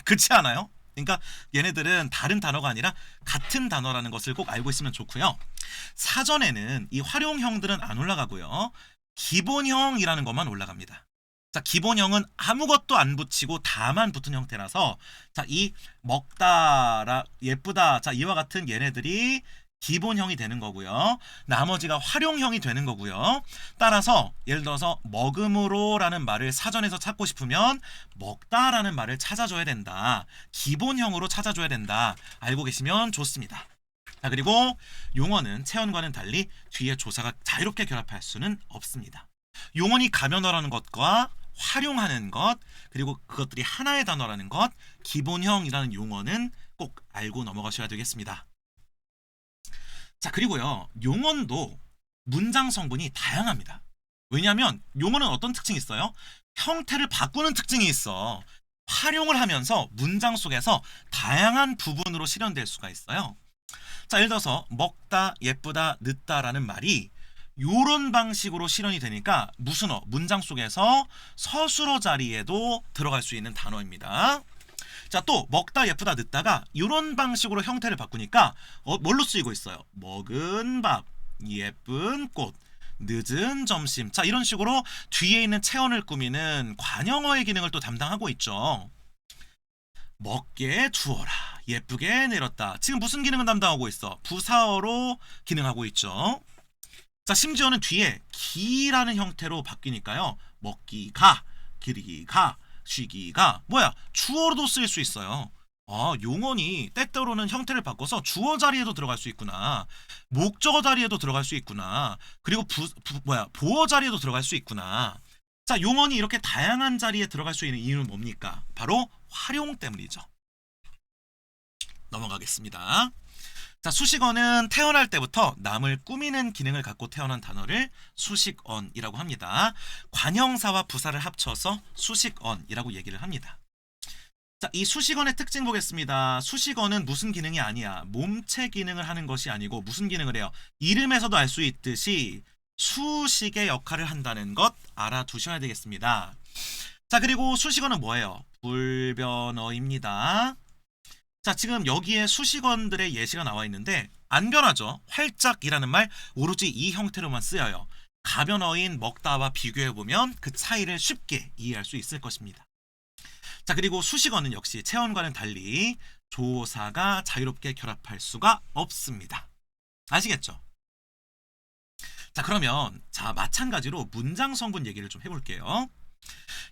그렇지 않아요? 그러니까 얘네들은 다른 단어가 아니라 같은 단어라는 것을 꼭 알고 있으면 좋고요. 사전에는 이 활용형들은 안 올라가고요, 기본형이라는 것만 올라갑니다. 자, 기본형은 아무것도 안 붙이고 다만 붙은 형태라서, 자, 이 먹다, 예쁘다, 자, 이와 같은 얘네들이 기본형이 되는 거고요. 나머지가 활용형이 되는 거고요. 따라서 예를 들어서 먹음으로 라는 말을 사전에서 찾고 싶으면 먹다 라는 말을 찾아줘야 된다. 기본형으로 찾아줘야 된다. 알고 계시면 좋습니다. 자, 그리고 용언은 체언과는 달리 뒤에 조사가 자유롭게 결합할 수는 없습니다. 용언이 가면어라는 것과 활용하는 것, 그리고 그것들이 하나의 단어라는 것, 기본형이라는 용언은 꼭 알고 넘어가셔야 되겠습니다. 자, 그리고요, 용언도 문장 성분이 다양합니다. 왜냐하면 용언은 어떤 특징이 있어요? 형태를 바꾸는 특징이 있어. 활용을 하면서 문장 속에서 다양한 부분으로 실현될 수가 있어요. 자, 예를 들어서 먹다, 예쁘다, 늦다라는 말이 요런 방식으로 실현이 되니까 무슨어, 문장 속에서 서술어 자리에도 들어갈 수 있는 단어입니다. 자, 또 먹다, 예쁘다, 늦다가 이런 방식으로 형태를 바꾸니까 뭘로 쓰이고 있어요? 먹은 밥, 예쁜 꽃, 늦은 점심. 자, 이런 식으로 뒤에 있는 체언을 꾸미는 관형어의 기능을 또 담당하고 있죠. 먹게 두어라, 예쁘게 내렸다. 지금 무슨 기능을 담당하고 있어? 부사어로 기능하고 있죠. 자, 심지어는 뒤에 기라는 형태로 바뀌니까요, 먹기가, 기르기가, 쉬기가 뭐야? 주어로도 쓰일 수 있어요. 용언이 때때로는 형태를 바꿔서 주어 자리에도 들어갈 수 있구나. 목적어 자리에도 들어갈 수 있구나. 그리고 보어 자리에도 들어갈 수 있구나. 자, 용언이 이렇게 다양한 자리에 들어갈 수 있는 이유는 뭡니까? 바로 활용 때문이죠. 넘어가겠습니다. 자, 수식어는 태어날 때부터 남을 꾸미는 기능을 갖고 태어난 단어를 수식언이라고 합니다. 관형사와 부사를 합쳐서 수식언이라고 얘기를 합니다. 자, 이 수식언의 특징 보겠습니다. 수식어는 무슨 기능이 아니야. 몸체 기능을 하는 것이 아니고 무슨 기능을 해요? 이름에서도 알 수 있듯이 수식의 역할을 한다는 것 알아두셔야 되겠습니다. 자, 그리고 수식어는 뭐예요? 불변어입니다. 자, 지금 여기에 수식어들의 예시가 나와 있는데 안 변하죠. 활짝이라는 말 오로지 이 형태로만 쓰여요. 가변어인 먹다와 비교해보면 그 차이를 쉽게 이해할 수 있을 것입니다. 자, 그리고 수식어는 역시 체언과는 달리 조사가 자유롭게 결합할 수가 없습니다. 아시겠죠? 자, 그러면 자, 마찬가지로 문장 성분 얘기를 좀 해볼게요.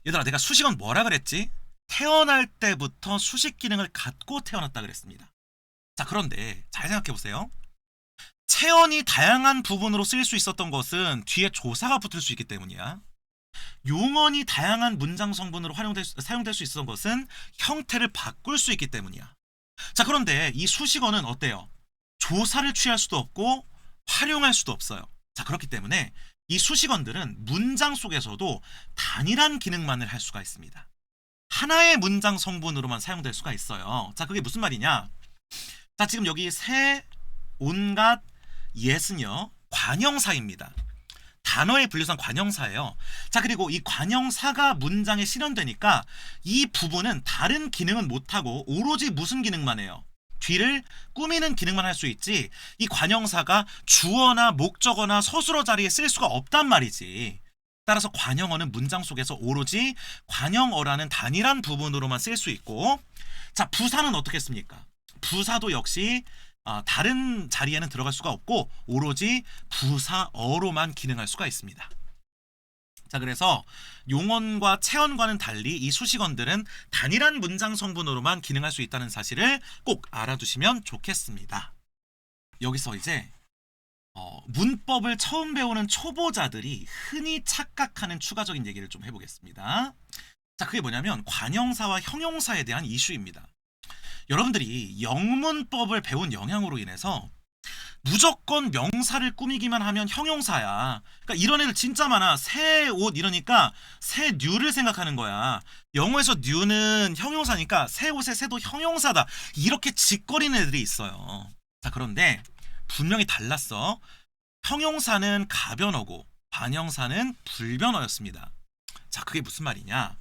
얘들아, 내가 수식은 뭐라 그랬지? 태어날 때부터 수식 기능을 갖고 태어났다 그랬습니다. 자, 그런데 잘 생각해 보세요. 체언이 다양한 부분으로 쓰일 수 있었던 것은 뒤에 조사가 붙을 수 있기 때문이야. 용언이 다양한 문장 성분으로 사용될 수 있었던 것은 형태를 바꿀 수 있기 때문이야. 자, 그런데 이 수식어는 어때요? 조사를 취할 수도 없고 활용할 수도 없어요. 자, 그렇기 때문에 이 수식어들은 문장 속에서도 단일한 기능만을 할 수가 있습니다. 하나의 문장 성분으로만 사용될 수가 있어요. 자, 그게 무슨 말이냐? 자, 지금 여기 새, 온갖, 옛은요 관형사입니다. 단어의 분류상 관형사예요. 자, 그리고 이 관형사가 문장에 실현되니까 이 부분은 다른 기능은 못하고 오로지 무슨 기능만 해요? 뒤를 꾸미는 기능만 할 수 있지, 이 관형사가 주어나 목적어나 서술어 자리에 쓸 수가 없단 말이지. 따라서 관형어는 문장 속에서 오로지 관형어라는 단일한 부분으로만 쓸 수 있고, 자, 부사는 어떻겠습니까? 부사도 역시 다른 자리에는 들어갈 수가 없고 오로지 부사어로만 기능할 수가 있습니다. 자, 그래서 용언과 체언과는 달리 이 수식어들은 단일한 문장 성분으로만 기능할 수 있다는 사실을 꼭 알아두시면 좋겠습니다. 여기서 이제 문법을 처음 배우는 초보자들이 흔히 착각하는 추가적인 얘기를 좀 해보겠습니다. 자, 그게 뭐냐면 관형사와 형용사에 대한 이슈입니다. 여러분들이 영문법을 배운 영향으로 인해서 무조건 명사를 꾸미기만 하면 형용사야. 그러니까 이런 애들 진짜 많아. 새 옷 이러니까 새 뉴를 생각하는 거야. 영어에서 뉴는 형용사니까 새 옷의 새도 형용사다. 이렇게 짓거리는 애들이 있어요. 자, 그런데 분명히 달랐어. 형용사는 가변어고 관형사는 불변어였습니다. 자, 그게 무슨 말이냐?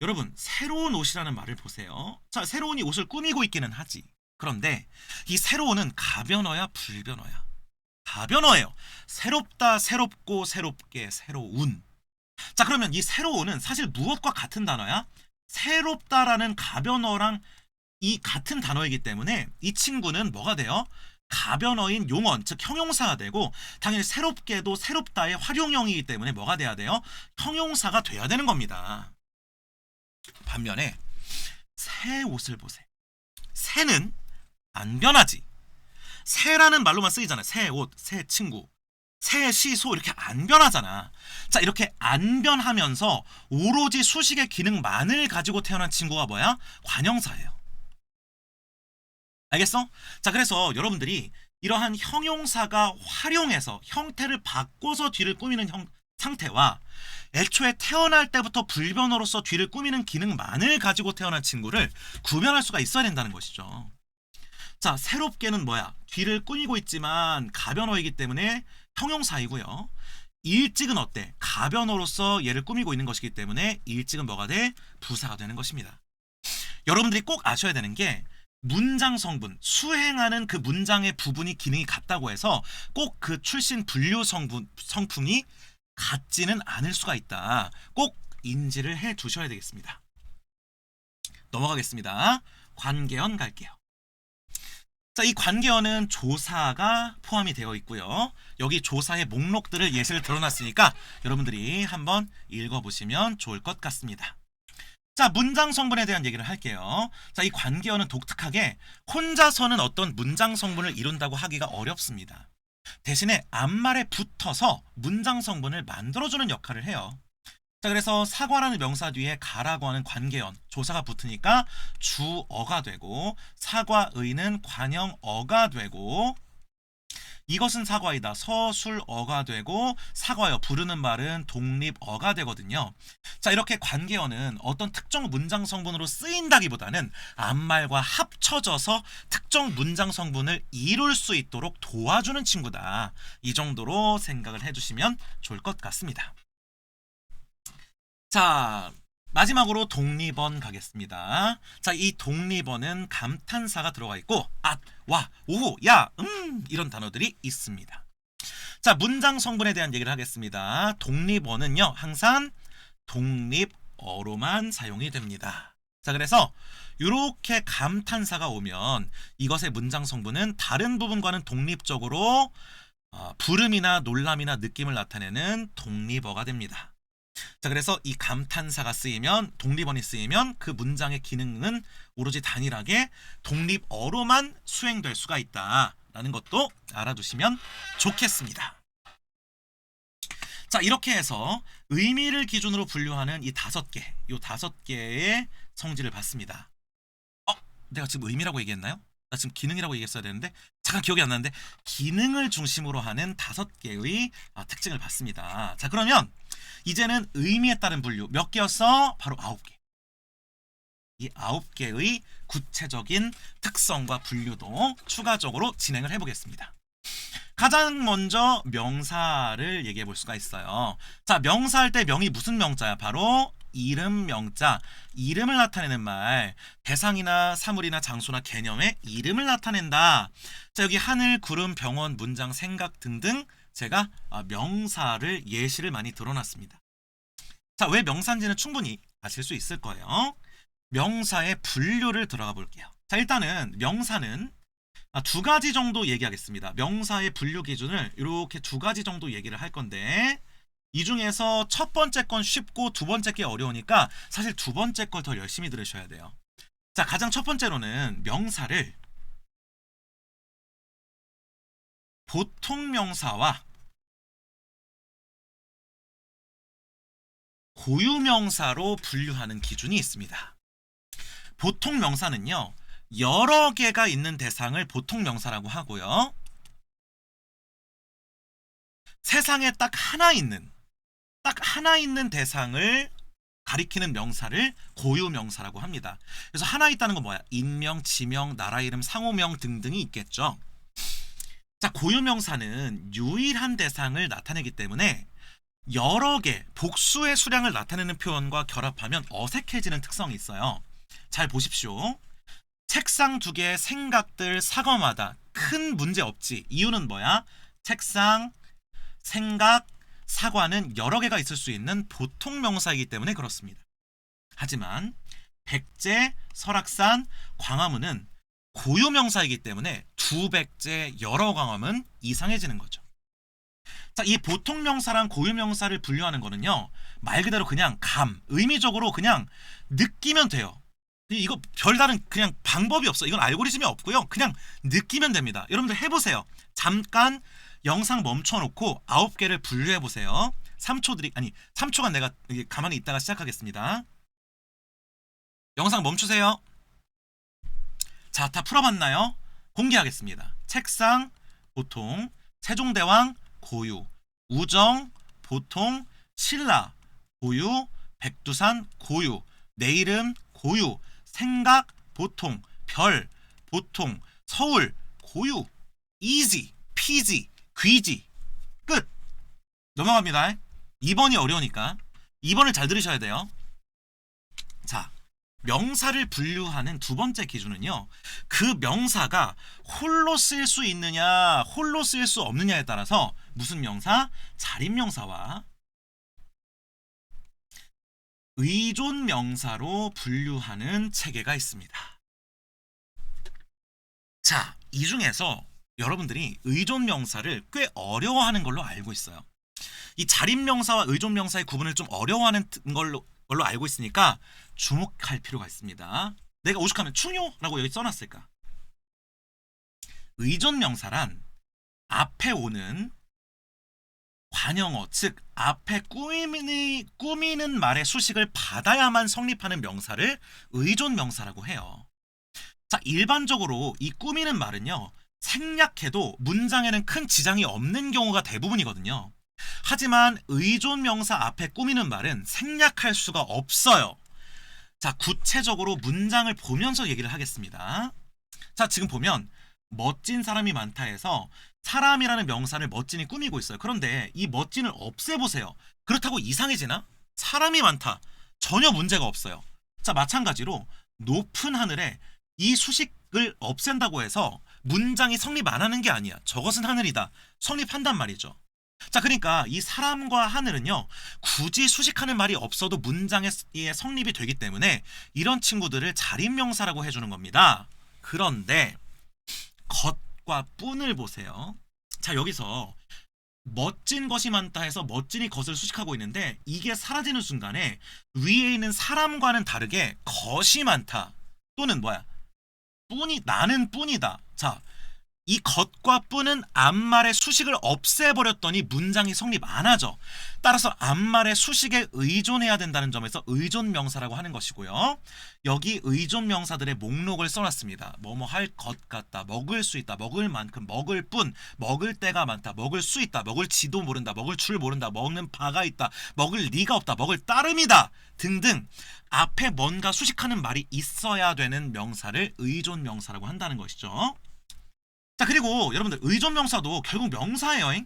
여러분, 새로운 옷이라는 말을 보세요. 자, 새로운 이 옷을 꾸미고 있기는 하지. 그런데 이 새로운은 가변어야 불변어야? 가변어예요. 새롭다, 새롭고, 새롭게, 새로운. 자, 그러면 이 새로운은 사실 무엇과 같은 단어야? 새롭다라는 가변어랑 이 같은 단어이기 때문에 이 친구는 뭐가 돼요? 가변어인 용언, 즉 형용사가 되고, 당연히 새롭게도 새롭다의 활용형이기 때문에 뭐가 돼야 돼요? 형용사가 돼야 되는 겁니다. 반면에 새 옷을 보세요. 새는 안 변하지. 새라는 말로만 쓰이잖아요. 새 옷, 새 친구, 새 시소 이렇게 안 변하잖아. 자, 이렇게 안 변하면서 오로지 수식의 기능만을 가지고 태어난 친구가 뭐야? 관형사예요. 알겠어? 자, 그래서 여러분들이 이러한 형용사가 활용해서 형태를 바꿔서 뒤를 꾸미는 상태와 애초에 태어날 때부터 불변어로서 뒤를 꾸미는 기능만을 가지고 태어난 친구를 구별할 수가 있어야 된다는 것이죠. 자, 새롭게는 뭐야? 뒤를 꾸미고 있지만 가변어이기 때문에 형용사이고요. 일찍은 어때? 가변어로서 얘를 꾸미고 있는 것이기 때문에 일찍은 뭐가 돼? 부사가 되는 것입니다. 여러분들이 꼭 아셔야 되는 게 문장 성분, 수행하는 그 문장의 부분이 기능이 같다고 해서 꼭 그 출신 분류 성품이 같지는 않을 수가 있다. 꼭 인지를 해 두셔야 되겠습니다. 넘어가겠습니다. 관계언 갈게요. 자, 이 관계어는 조사가 포함이 되어 있고요. 여기 조사의 목록들을 예시를 들어놨으니까 여러분들이 한번 읽어보시면 좋을 것 같습니다. 자, 문장 성분에 대한 얘기를 할게요. 자, 이 관계어는 독특하게 혼자서는 어떤 문장 성분을 이룬다고 하기가 어렵습니다. 대신에 앞말에 붙어서 문장 성분을 만들어주는 역할을 해요. 자, 그래서 사과라는 명사 뒤에 가라고 하는 관계언, 조사가 붙으니까 주어가 되고, 사과의는 관형어가 되고, 이것은 사과이다, 서술어가 되고, 사과여 부르는 말은 독립어가 되거든요. 자, 이렇게 관계어는 어떤 특정 문장 성분으로 쓰인다기보다는 앞말과 합쳐져서 특정 문장 성분을 이룰 수 있도록 도와주는 친구다. 이 정도로 생각을 해주시면 좋을 것 같습니다. 자, 마지막으로 독립언 가겠습니다. 자, 이 독립언은 감탄사가 들어가 있고 앗, 와, 오, 야, 이런 단어들이 있습니다. 자, 문장 성분에 대한 얘기를 하겠습니다. 독립어는요, 항상 독립어로만 사용이 됩니다. 자, 그래서 이렇게 감탄사가 오면 이것의 문장 성분은 다른 부분과는 독립적으로 부름이나 놀람이나 느낌을 나타내는 독립어가 됩니다. 자, 그래서 이 감탄사가 쓰이면, 독립어이 쓰이면 그 문장의 기능은 오로지 단일하게 독립어로만 수행될 수가 있다라는 것도 알아두시면 좋겠습니다. 자, 이렇게 해서 의미를 기준으로 분류하는 이 5개, 요 5개의 성질을 봤습니다. 내가 지금 의미라고 얘기했나요? 나 지금 기능이라고 얘기했어야 되는데 잠깐 기억이 안 나는데, 기능을 중심으로 하는 5개의 특징을 봤습니다. 자, 그러면 이제는 의미에 따른 분류 몇 개였어? 바로 9개. 이 9개의 구체적인 특성과 분류도 추가적으로 진행을 해보겠습니다. 가장 먼저 명사를 얘기해 볼 수가 있어요. 자, 명사할 때 명이 무슨 명자야? 바로 이름 명자. 이름을 나타내는 말, 대상이나 사물이나 장소나 개념의 이름을 나타낸다. 자, 여기 하늘, 구름, 병원, 문장, 생각 등등 제가 명사를 예시를 많이 들어놨습니다. 자, 왜 명사인지는 충분히 아실 수 있을 거예요. 명사의 분류를 들어가 볼게요. 자, 일단은 명사는 2가지 정도 얘기하겠습니다. 명사의 분류 기준을 이렇게 2가지 정도 얘기를 할 건데, 이 중에서 첫 번째 건 쉽고 두 번째 게 어려우니까 사실 두 번째 걸 더 열심히 들으셔야 돼요. 자, 가장 첫 번째로는 명사를 보통 명사와 고유 명사로 분류하는 기준이 있습니다. 보통 명사는요, 여러 개가 있는 대상을 보통 명사라고 하고요, 세상에 딱 하나 있는 대상을 가리키는 명사를 고유 명사라고 합니다. 그래서 하나 있다는 건 뭐야? 인명, 지명, 나라 이름, 상호명 등등이 있겠죠. 자, 고유 명사는 유일한 대상을 나타내기 때문에 여러 개, 복수의 수량을 나타내는 표현과 결합하면 어색해지는 특성이 있어요. 잘 보십시오. 책상 2개의 생각들, 사과마다 큰 문제 없지. 이유는 뭐야? 책상, 생각, 사과는 여러 개가 있을 수 있는 보통 명사이기 때문에 그렇습니다. 하지만 백제, 설악산, 광화문은 고유 명사이기 때문에 두 백제, 여러 광화문 이상해지는 거죠. 자, 이 보통 명사랑 고유 명사를 분류하는 거는요, 말 그대로 그냥 의미적으로 그냥 느끼면 돼요. 이거 별다른 그냥 방법이 없어. 이건 알고리즘이 없고요. 그냥 느끼면 됩니다. 여러분들 해보세요. 잠깐 영상 멈춰놓고 9개를 분류해보세요. 3초간 내가 가만히 있다가 시작하겠습니다. 영상 멈추세요. 자, 다 풀어봤나요? 공개하겠습니다. 책상, 보통, 세종대왕, 고유, 우정, 보통, 신라, 고유, 백두산, 고유, 내 이름, 고유, 생각, 보통, 별, 보통, 서울, 고유, 이지, 피지, 귀지. 끝. 넘어갑니다. 2번이 어려우니까 2번을 잘 들으셔야 돼요. 자, 명사를 분류하는 두 번째 기준은요, 그 명사가 홀로 쓸 수 있느냐 홀로 쓸 수 없느냐에 따라서 무슨 명사? 자립명사와 의존 명사로 분류하는 체계가 있습니다. 자, 이 중에서 여러분들이 의존 명사를 꽤 어려워하는 걸로 알고 있어요. 이 자립 명사와 의존 명사의 구분을 좀 어려워하는 걸로 알고 있으니까 주목할 필요가 있습니다. 내가 오죽하면 충요라고 여기 써놨을까? 의존 명사란 앞에 오는 관형어, 즉 앞에 꾸미는 말의 수식을 받아야만 성립하는 명사를 의존 명사라고 해요. 자, 일반적으로 이 꾸미는 말은요, 생략해도 문장에는 큰 지장이 없는 경우가 대부분이거든요. 하지만 의존 명사 앞에 꾸미는 말은 생략할 수가 없어요. 자, 구체적으로 문장을 보면서 얘기를 하겠습니다. 자, 지금 보면 멋진 사람이 많다 해서 사람이라는 명사를 멋진이 꾸미고 있어요. 그런데 이 멋진을 없애보세요. 그렇다고 이상해지나? 사람이 많다. 전혀 문제가 없어요. 자, 마찬가지로 높은 하늘에 이 수식을 없앤다고 해서 문장이 성립 안 하는 게 아니야. 저것은 하늘이다. 성립한단 말이죠. 자, 그러니까 이 사람과 하늘은요, 굳이 수식하는 말이 없어도 문장의 성립이 되기 때문에 이런 친구들을 자립명사라고 해주는 겁니다. 그런데 겉과 뿐을 보세요. 자, 여기서 멋진 것이 많다 해서 멋진이 것을 수식하고 있는데 이게 사라지는 순간에 위에 있는 사람과는 다르게 것이 많다 또는 뭐야 뿐이 나는 뿐이다. 자, 이 것과 뿐은 앞말의 수식을 없애버렸더니 문장이 성립 안 하죠. 따라서 앞말의 수식에 의존해야 된다는 점에서 의존명사라고 하는 것이고요. 여기 의존명사들의 목록을 써놨습니다. 뭐뭐 할 것 같다, 먹을 수 있다, 먹을 만큼, 먹을 뿐, 먹을 때가 많다, 먹을 수 있다, 먹을 지도 모른다, 먹을 줄 모른다, 먹는 바가 있다, 먹을 리가 없다, 먹을 따름이다 등등 앞에 뭔가 수식하는 말이 있어야 되는 명사를 의존명사라고 한다는 것이죠. 자, 그리고 여러분들 의존명사도 결국 명사예요.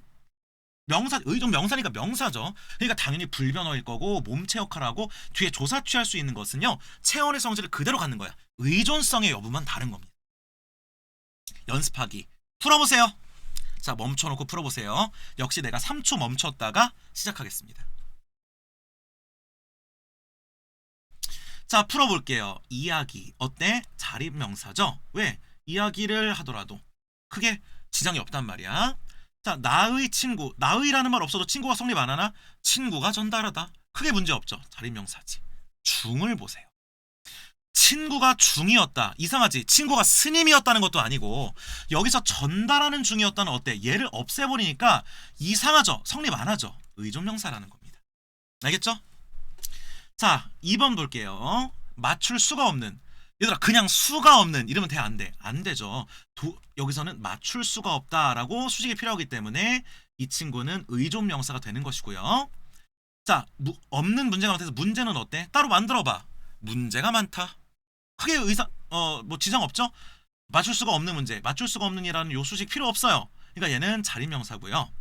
명사, 의존명사니까 명사죠. 그러니까 당연히 불변어일 거고 몸체 역할하고 뒤에 조사 취할 수 있는 것은요 체온의 성질을 그대로 갖는 거야. 의존성의 여부만 다른 겁니다. 연습하기 풀어보세요. 자, 멈춰놓고 풀어보세요. 역시 내가 3초 멈췄다가 시작하겠습니다. 자, 풀어볼게요. 이야기 어때? 자립명사죠. 왜? 이야기를 하더라도 크게 지장이 없단 말이야. 자, 나의 친구. 나의라는 말 없어도 친구가 성립 안 하나? 친구가 전달하다. 크게 문제 없죠. 자립명사지. 중을 보세요. 친구가 중이었다. 이상하지? 친구가 스님이었다는 것도 아니고 여기서 전달하는 중이었다는 어때? 얘를 없애버리니까 이상하죠? 성립 안 하죠? 의존명사라는 겁니다. 알겠죠? 자, 2번 볼게요. 맞출 수가 없는. 얘들아, 그냥 수가 없는 이러면 돼? 안 돼? 안 되죠. 여기서는 맞출 수가 없다라고 수식이 필요하기 때문에 이 친구는 의존명사가 되는 것이고요. 자, 없는 문제가 많다해서 문제는 어때? 따로 만들어봐. 문제가 많다. 크게 뭐 지장 없죠? 맞출 수가 없는 문제, 맞출 수가 없는 이라는 요 수식 필요 없어요. 그러니까 얘는 자립명사고요.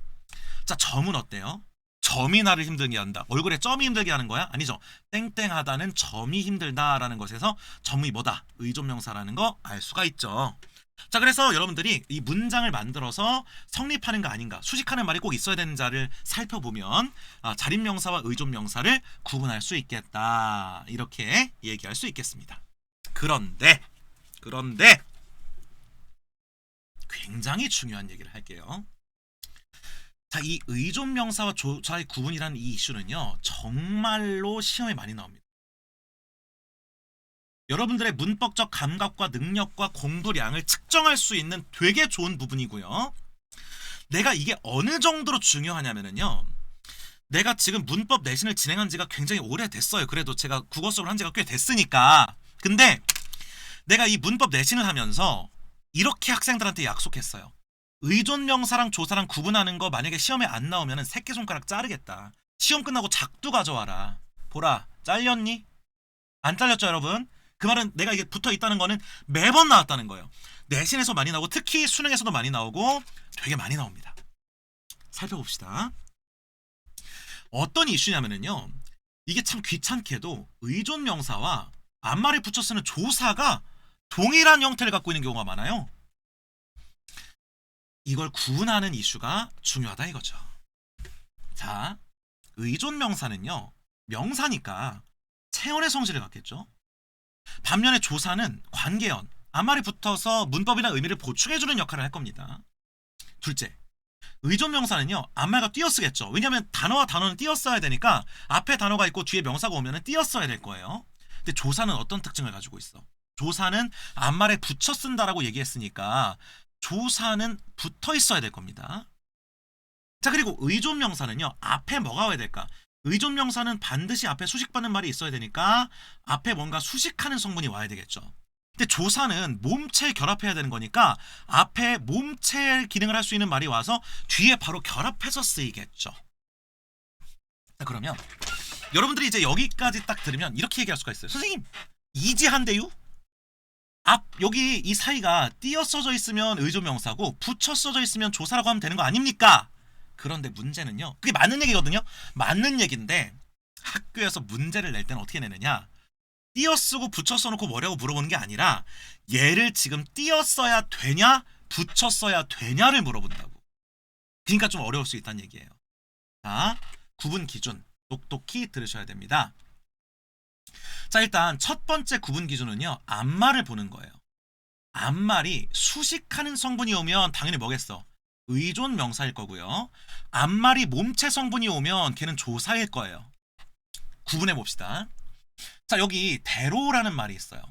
자, 점은 어때요? 점이 나를 힘들게 한다. 얼굴에 점이 힘들게 하는 거야? 아니죠. 땡땡하다는 점이 힘들다라는 것에서 점이 뭐다? 의존명사라는 거 알 수가 있죠. 자, 그래서 여러분들이 이 문장을 만들어서 성립하는 거 아닌가, 수식하는 말이 꼭 있어야 되는 자를 살펴보면 자립명사와 의존명사를 구분할 수 있겠다. 이렇게 얘기할 수 있겠습니다. 그런데 굉장히 중요한 얘기를 할게요. 자, 이 의존명사와 조사의 구분이라는 이 이슈는요 정말로 시험에 많이 나옵니다. 여러분들의 문법적 감각과 능력과 공부량을 측정할 수 있는 되게 좋은 부분이고요. 내가 이게 어느 정도로 중요하냐면요, 내가 지금 문법 내신을 진행한 지가 굉장히 오래됐어요. 그래도 제가 국어 수업을 한 지가 꽤 됐으니까. 근데 내가 이 문법 내신을 하면서 이렇게 학생들한테 약속했어요. 의존명사랑 조사랑 구분하는 거 만약에 시험에 안 나오면 새끼손가락 자르겠다. 시험 끝나고 작두 가져와라. 보라, 잘렸니? 안 잘렸죠, 여러분? 그 말은 내가 이게 붙어 있다는 거는 매번 나왔다는 거예요. 내신에서 많이 나오고 특히 수능에서도 많이 나오고 되게 많이 나옵니다. 살펴봅시다. 어떤 이슈냐면요, 이게 참 귀찮게도 의존명사와 앞말에 붙여 쓰는 조사가 동일한 형태를 갖고 있는 경우가 많아요. 이걸 구분하는 이슈가 중요하다 이거죠. 자, 의존명사는요 명사니까 체언의 성질을 갖겠죠. 반면에 조사는 관계연, 앞말이 붙어서 문법이나 의미를 보충해주는 역할을 할 겁니다. 둘째, 의존명사는요 앞말과 띄어쓰겠죠. 왜냐하면 단어와 단어는 띄어써야 되니까 앞에 단어가 있고 뒤에 명사가 오면 띄어써야 될 거예요. 근데 조사는 어떤 특징을 가지고 있어? 조사는 앞말에 붙여 쓴다라고 얘기했으니까 조사는 붙어 있어야 될 겁니다. 자, 그리고 의존명사는요 앞에 뭐가 와야 될까? 의존명사는 반드시 앞에 수식받는 말이 있어야 되니까 앞에 뭔가 수식하는 성분이 와야 되겠죠. 근데 조사는 몸체 결합해야 되는 거니까 앞에 몸체 기능을 할 수 있는 말이 와서 뒤에 바로 결합해서 쓰이겠죠. 자, 그러면 여러분들이 이제 여기까지 딱 들으면 이렇게 얘기할 수가 있어요. 선생님, 이지한데요? 여기 이 사이가 띄어 써져 있으면 의존명사고 붙여 써져 있으면 조사라고 하면 되는 거 아닙니까? 그런데 문제는요, 그게 맞는 얘기거든요. 맞는 얘기인데 학교에서 문제를 낼 때는 어떻게 내느냐, 띄어 쓰고 붙여 써놓고 뭐라고 물어보는 게 아니라 얘를 지금 띄어 써야 되냐 붙여 써야 되냐를 물어본다고. 그러니까 좀 어려울 수 있다는 얘기예요. 자, 구분 기준 똑똑히 들으셔야 됩니다. 자, 일단 첫 번째 구분 기준은요 앞말을 보는 거예요. 앞말이 수식하는 성분이 오면 당연히 뭐겠어? 의존 명사일 거고요. 앞말이 몸체 성분이 오면 걔는 조사일 거예요. 구분해 봅시다. 자, 여기 대로라는 말이 있어요.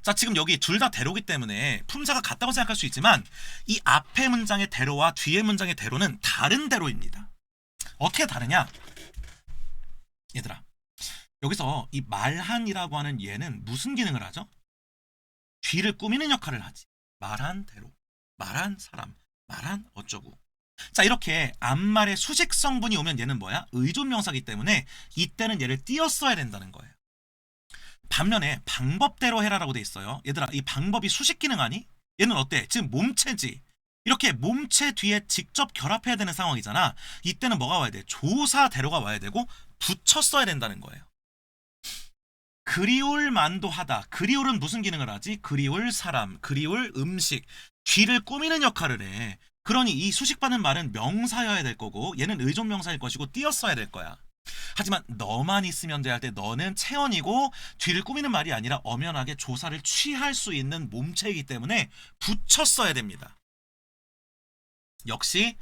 자, 지금 여기 둘 다 대로기 때문에 품사가 같다고 생각할 수 있지만 이 앞에 문장의 대로와 뒤에 문장의 대로는 다른 대로입니다. 어떻게 다르냐? 얘들아, 여기서 이 말한이라고 하는 얘는 무슨 기능을 하죠? 뒤를 꾸미는 역할을 하지. 말한 대로, 말한 사람, 말한 어쩌고. 자, 이렇게 앞말에 수식 성분이 오면 얘는 뭐야? 의존 명사기 때문에 이때는 얘를 띄었어야 된다는 거예요. 반면에 방법대로 해라라고 돼 있어요. 얘들아, 이 방법이 수식 기능 아니? 얘는 어때? 지금 몸체지. 이렇게 몸체 뒤에 직접 결합해야 되는 상황이잖아. 이때는 뭐가 와야 돼? 조사대로가 와야 되고 붙였어야 된다는 거예요. 그리울 만도 하다. 그리울은 무슨 기능을 하지? 그리울 사람, 그리울 음식, 뒤를 꾸미는 역할을 해. 그러니 이 수식받는 말은 명사여야 될 거고 얘는 의존 명사일 것이고 띄었어야 될 거야. 하지만 너만 있으면 돼 할 때 너는 체언이고 뒤를 꾸미는 말이 아니라 엄연하게 조사를 취할 수 있는 몸체이기 때문에 붙였어야 됩니다. 역시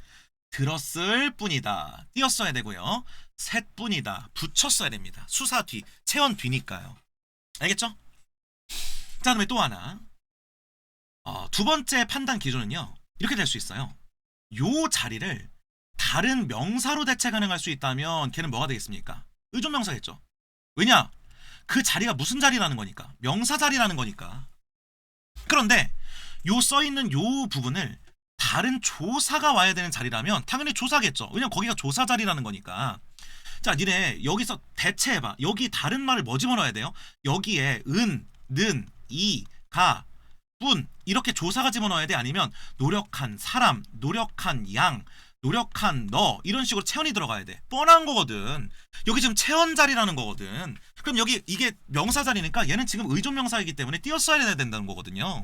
들었을 뿐이다. 띄었어야 되고요. 셋 뿐이다. 붙였어야 됩니다. 수사 뒤, 체언 뒤니까요. 알겠죠? 자, 그다음에 또 하나. 두 번째 판단 기준은요. 이렇게 될 수 있어요. 요 자리를 다른 명사로 대체 가능할 수 있다면 걔는 뭐가 되겠습니까? 의존 명사겠죠. 왜냐? 그 자리가 무슨 자리라는 거니까. 명사 자리라는 거니까. 그런데 요 써있는 요 부분을 다른 조사가 와야 되는 자리라면 당연히 조사겠죠. 왜냐면 거기가 조사 자리라는 거니까. 자, 니네 여기서 대체해봐. 여기 다른 말을 뭐 집어넣어야 돼요? 여기에 은, 는, 이, 가, 뿐 이렇게 조사가 집어넣어야 돼? 아니면 노력한 사람, 노력한 양, 노력한 너 이런 식으로 체언이 들어가야 돼. 뻔한 거거든. 여기 지금 체언 자리라는 거거든. 그럼 여기 이게 명사 자리니까 얘는 지금 의존 명사이기 때문에 띄었어야 된다는 거거든요.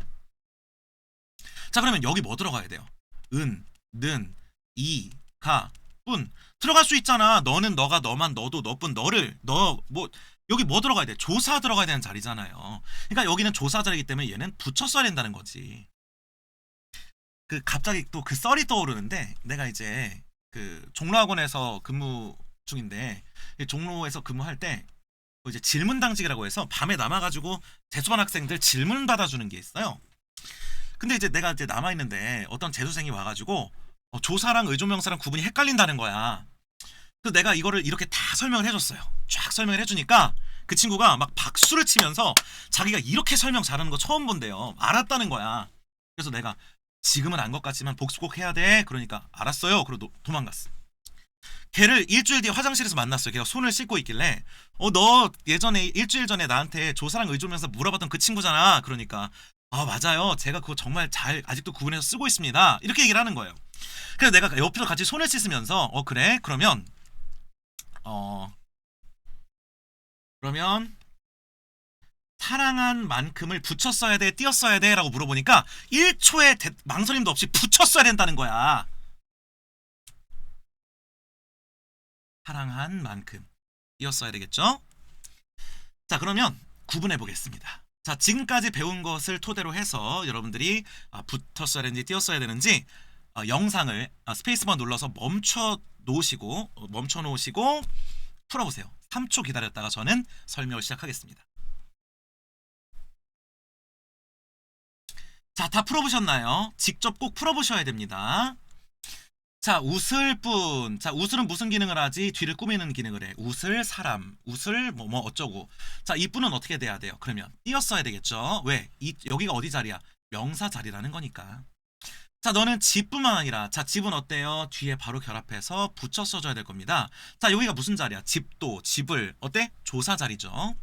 자, 그러면 여기 뭐 들어가야 돼요? 은, 는, 이, 가, 뿐 들어갈 수 있잖아. 너는 너가, 너만, 너도, 너뿐, 너를, 너, 뭐 여기 뭐 들어가야 돼? 조사 들어가야 되는 자리잖아요. 그러니까 여기는 조사 자리이기 때문에 얘는 붙였어야 된다는 거지. 그 갑자기 또 그 썰이 떠오르는데 내가 이제 그 종로학원에서 근무 중인데 종로에서 근무할 때 이제 질문 당직이라고 해서 밤에 남아가지고 재수반 학생들 질문 받아주는 게 있어요. 근데 이제 내가 이제 남아 있는데 어떤 재수생이 와가지고 조사랑 의존명사랑 구분이 헷갈린다는 거야. 그래서 내가 이거를 이렇게 다 설명을 해줬어요. 쫙 설명을 해주니까 그 친구가 막 박수를 치면서 자기가 이렇게 설명 잘하는 거 처음 본대요. 알았다는 거야. 그래서 내가 지금은 안 것 같지만 복수 꼭 해야 돼. 그러니까 알았어요. 그러고 도망갔어. 걔를 일주일 뒤에 화장실에서 만났어요. 걔가 손을 씻고 있길래 너 예전에 일주일 전에 나한테 조사랑 의존명사 물어봤던 그 친구잖아. 그러니까 맞아요. 제가 그거 정말 잘 아직도 구분해서 쓰고 있습니다. 이렇게 얘기를 하는 거예요. 그래서 내가 옆에서 같이 손을 씻으면서 그래? 그러면 사랑한 만큼을 붙였어야 돼? 띄었어야 돼? 라고 물어보니까 1초의 망설임도 없이 붙였어야 된다는 거야. 사랑한 만큼 띄었어야 되겠죠? 자, 그러면 구분해 보겠습니다. 자, 지금까지 배운 것을 토대로 해서 여러분들이 붙었어야 되는지 띄었어야 되는지 영상을 스페이스바 눌러서 멈춰 놓으시고 풀어보세요. 3초 기다렸다가 저는 설명을 시작하겠습니다. 자, 다 풀어보셨나요? 직접 꼭 풀어보셔야 됩니다. 자, 웃을 뿐. 자, 웃을은 무슨 기능을 하지? 뒤를 꾸미는 기능을 해. 웃을 사람, 웃을 뭐 어쩌고. 자, 이 뿐은 어떻게 돼야 돼요? 그러면 띄었어야 되겠죠? 왜? 여기가 어디 자리야? 명사 자리라는 거니까. 자, 너는 집뿐만 아니라, 자, 집은 어때요? 뒤에 바로 결합해서 붙여 써줘야 될 겁니다. 자, 여기가 무슨 자리야? 집도, 집을, 어때? 조사 자리죠.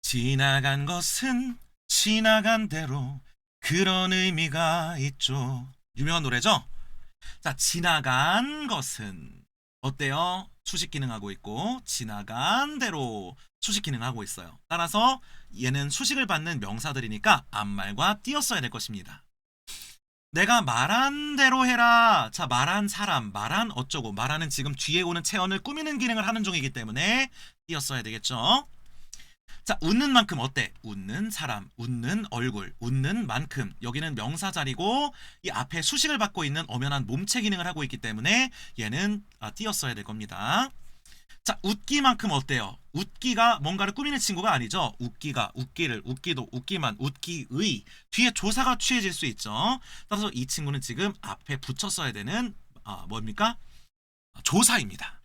지나간 것은 지나간 대로 그런 의미가 있죠. 유명한 노래죠? 자, 지나간 것은 어때요? 수식 기능하고 있고 지나간 대로 수식 기능하고 있어요. 따라서 얘는 수식을 받는 명사들이니까 앞말과 띄었어야 될 것입니다. 내가 말한 대로 해라. 자, 말한 사람, 말한 어쩌고. 말하는 지금 뒤에 오는 체언을 꾸미는 기능을 하는 중이기 때문에 띄었어야 되겠죠. 자, 웃는 만큼 어때? 웃는 사람, 웃는 얼굴, 웃는 만큼. 여기는 명사 자리고 이 앞에 수식을 받고 있는 엄연한 몸체 기능을 하고 있기 때문에 얘는 띄었어야 될 겁니다. 자, 웃기만큼 어때요? 웃기가 뭔가를 꾸미는 친구가 아니죠. 웃기가, 웃기를, 웃기도, 웃기만, 웃기의 뒤에 조사가 취해질 수 있죠. 따라서 이 친구는 지금 앞에 붙였어야 되는 뭡니까? 조사입니다.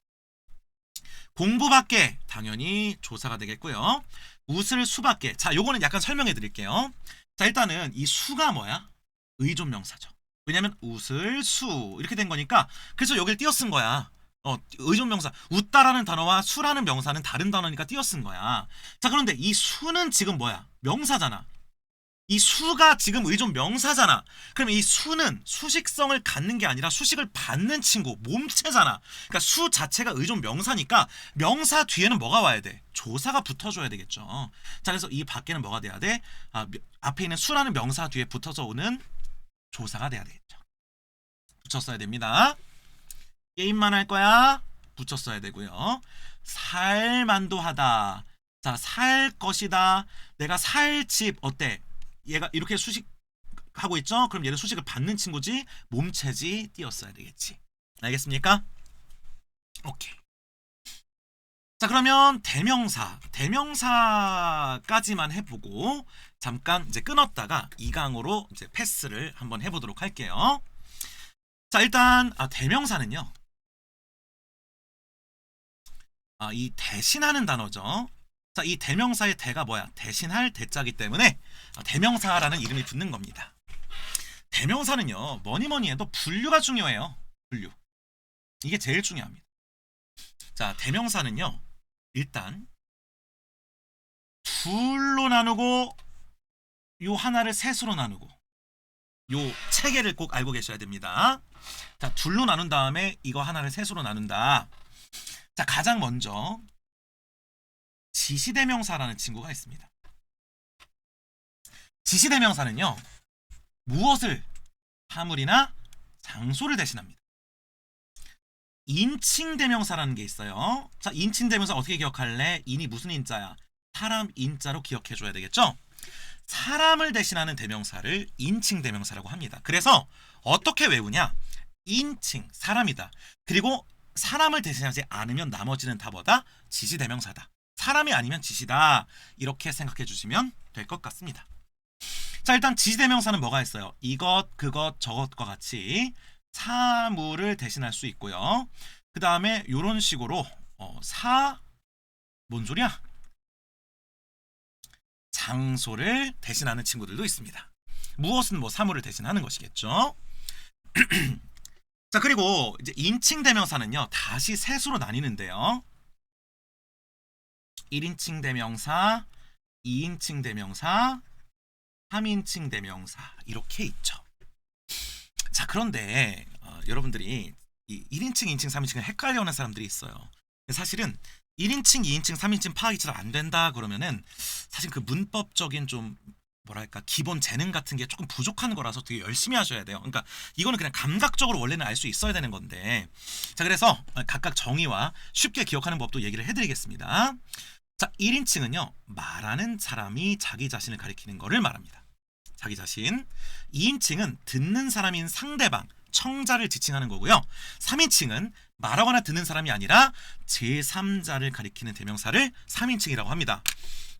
공부밖에 당연히 조사가 되겠고요. 웃을 수밖에. 자, 요거는 약간 설명해 드릴게요. 자, 일단은 이 수가 뭐야? 의존명사죠. 왜냐면 웃을 수 이렇게 된 거니까 그래서 여기를 띄어 쓴 거야. 의존명사. 웃다라는 단어와 수라는 명사는 다른 단어니까 띄어 쓴 거야. 자, 그런데 이 수는 지금 뭐야? 명사잖아. 이 수가 지금 의존 명사잖아. 그럼 이 수는 수식성을 갖는 게 아니라 수식을 받는 친구, 몸체잖아. 그러니까 수 자체가 의존 명사니까 명사 뒤에는 뭐가 와야 돼? 조사가 붙어줘야 되겠죠. 자, 그래서 이 밖에는 뭐가 돼야 돼? 앞에 있는 수라는 명사 뒤에 붙어서 오는 조사가 돼야 되겠죠. 붙였어야 됩니다. 게임만 할 거야? 붙였어야 되고요. 살 만도 하다. 자, 살 것이다. 내가 살 집 어때? 얘가 이렇게 수식하고 있죠? 그럼 얘는 수식을 받는 친구지 몸체지 띄었어야 되겠지. 알겠습니까? 오케이. 자, 그러면 대명사까지만 해보고 잠깐 이제 끊었다가 2강으로 이제 패스를 한번 해보도록 할게요. 자, 일단 대명사는요. 이 대신하는 단어죠. 자, 이 대명사의 대가 뭐야? 대신할 대자기 때문에 대명사라는 이름이 붙는 겁니다. 대명사는요, 뭐니 해도 분류가 중요해요. 분류. 이게 제일 중요합니다. 자, 대명사는요, 일단 둘로 나누고 요 하나를 셋으로 나누고 요 체계를 꼭 알고 계셔야 됩니다. 자, 둘로 나눈 다음에 이거 하나를 셋으로 나눈다. 자, 가장 먼저 지시대명사라는 친구가 있습니다. 지시대명사는요, 무엇을, 사물이나 장소를 대신합니다. 인칭대명사라는 게 있어요. 자, 인칭대명사 어떻게 기억할래? 인이 무슨 인자야? 사람 인자로 기억해줘야 되겠죠? 사람을 대신하는 대명사를 인칭대명사라고 합니다. 그래서 어떻게 외우냐? 인칭, 사람이다. 그리고 사람을 대신하지 않으면 나머지는 다 뭐다? 지시대명사다. 사람이 아니면 지시다. 이렇게 생각해 주시면 될 것 같습니다. 자, 일단 지시대명사는 뭐가 있어요? 이것, 그것, 저것과 같이 사물을 대신할 수 있고요. 그 다음에 이런 식으로 뭔 소리야? 장소를 대신하는 친구들도 있습니다. 무엇은 뭐 사물을 대신하는 것이겠죠. 자, 그리고 이제 인칭 대명사는요, 다시 셋으로 나뉘는데요. 1인칭 대명사, 2인칭 대명사, 3인칭 대명사 이렇게 있죠. 자, 그런데 여러분들이 이 1인칭, 2인칭, 3인칭을 헷갈려하는 사람들이 있어요. 사실은 1인칭, 2인칭, 3인칭 파악이 잘 안 된다 그러면은 사실 그 문법적인 좀 뭐랄까 기본 재능 같은 게 조금 부족한 거라서 되게 열심히 하셔야 돼요. 그러니까 이거는 그냥 감각적으로 원래는 알 수 있어야 되는 건데, 자, 그래서 각각 정의와 쉽게 기억하는 법도 얘기를 해드리겠습니다. 자, 1인칭은요, 말하는 사람이 자기 자신을 가리키는 거를 말합니다. 자기 자신. 2인칭은 듣는 사람인 상대방, 청자를 지칭하는 거고요. 3인칭은 말하거나 듣는 사람이 아니라 제3자를 가리키는 대명사를 3인칭이라고 합니다.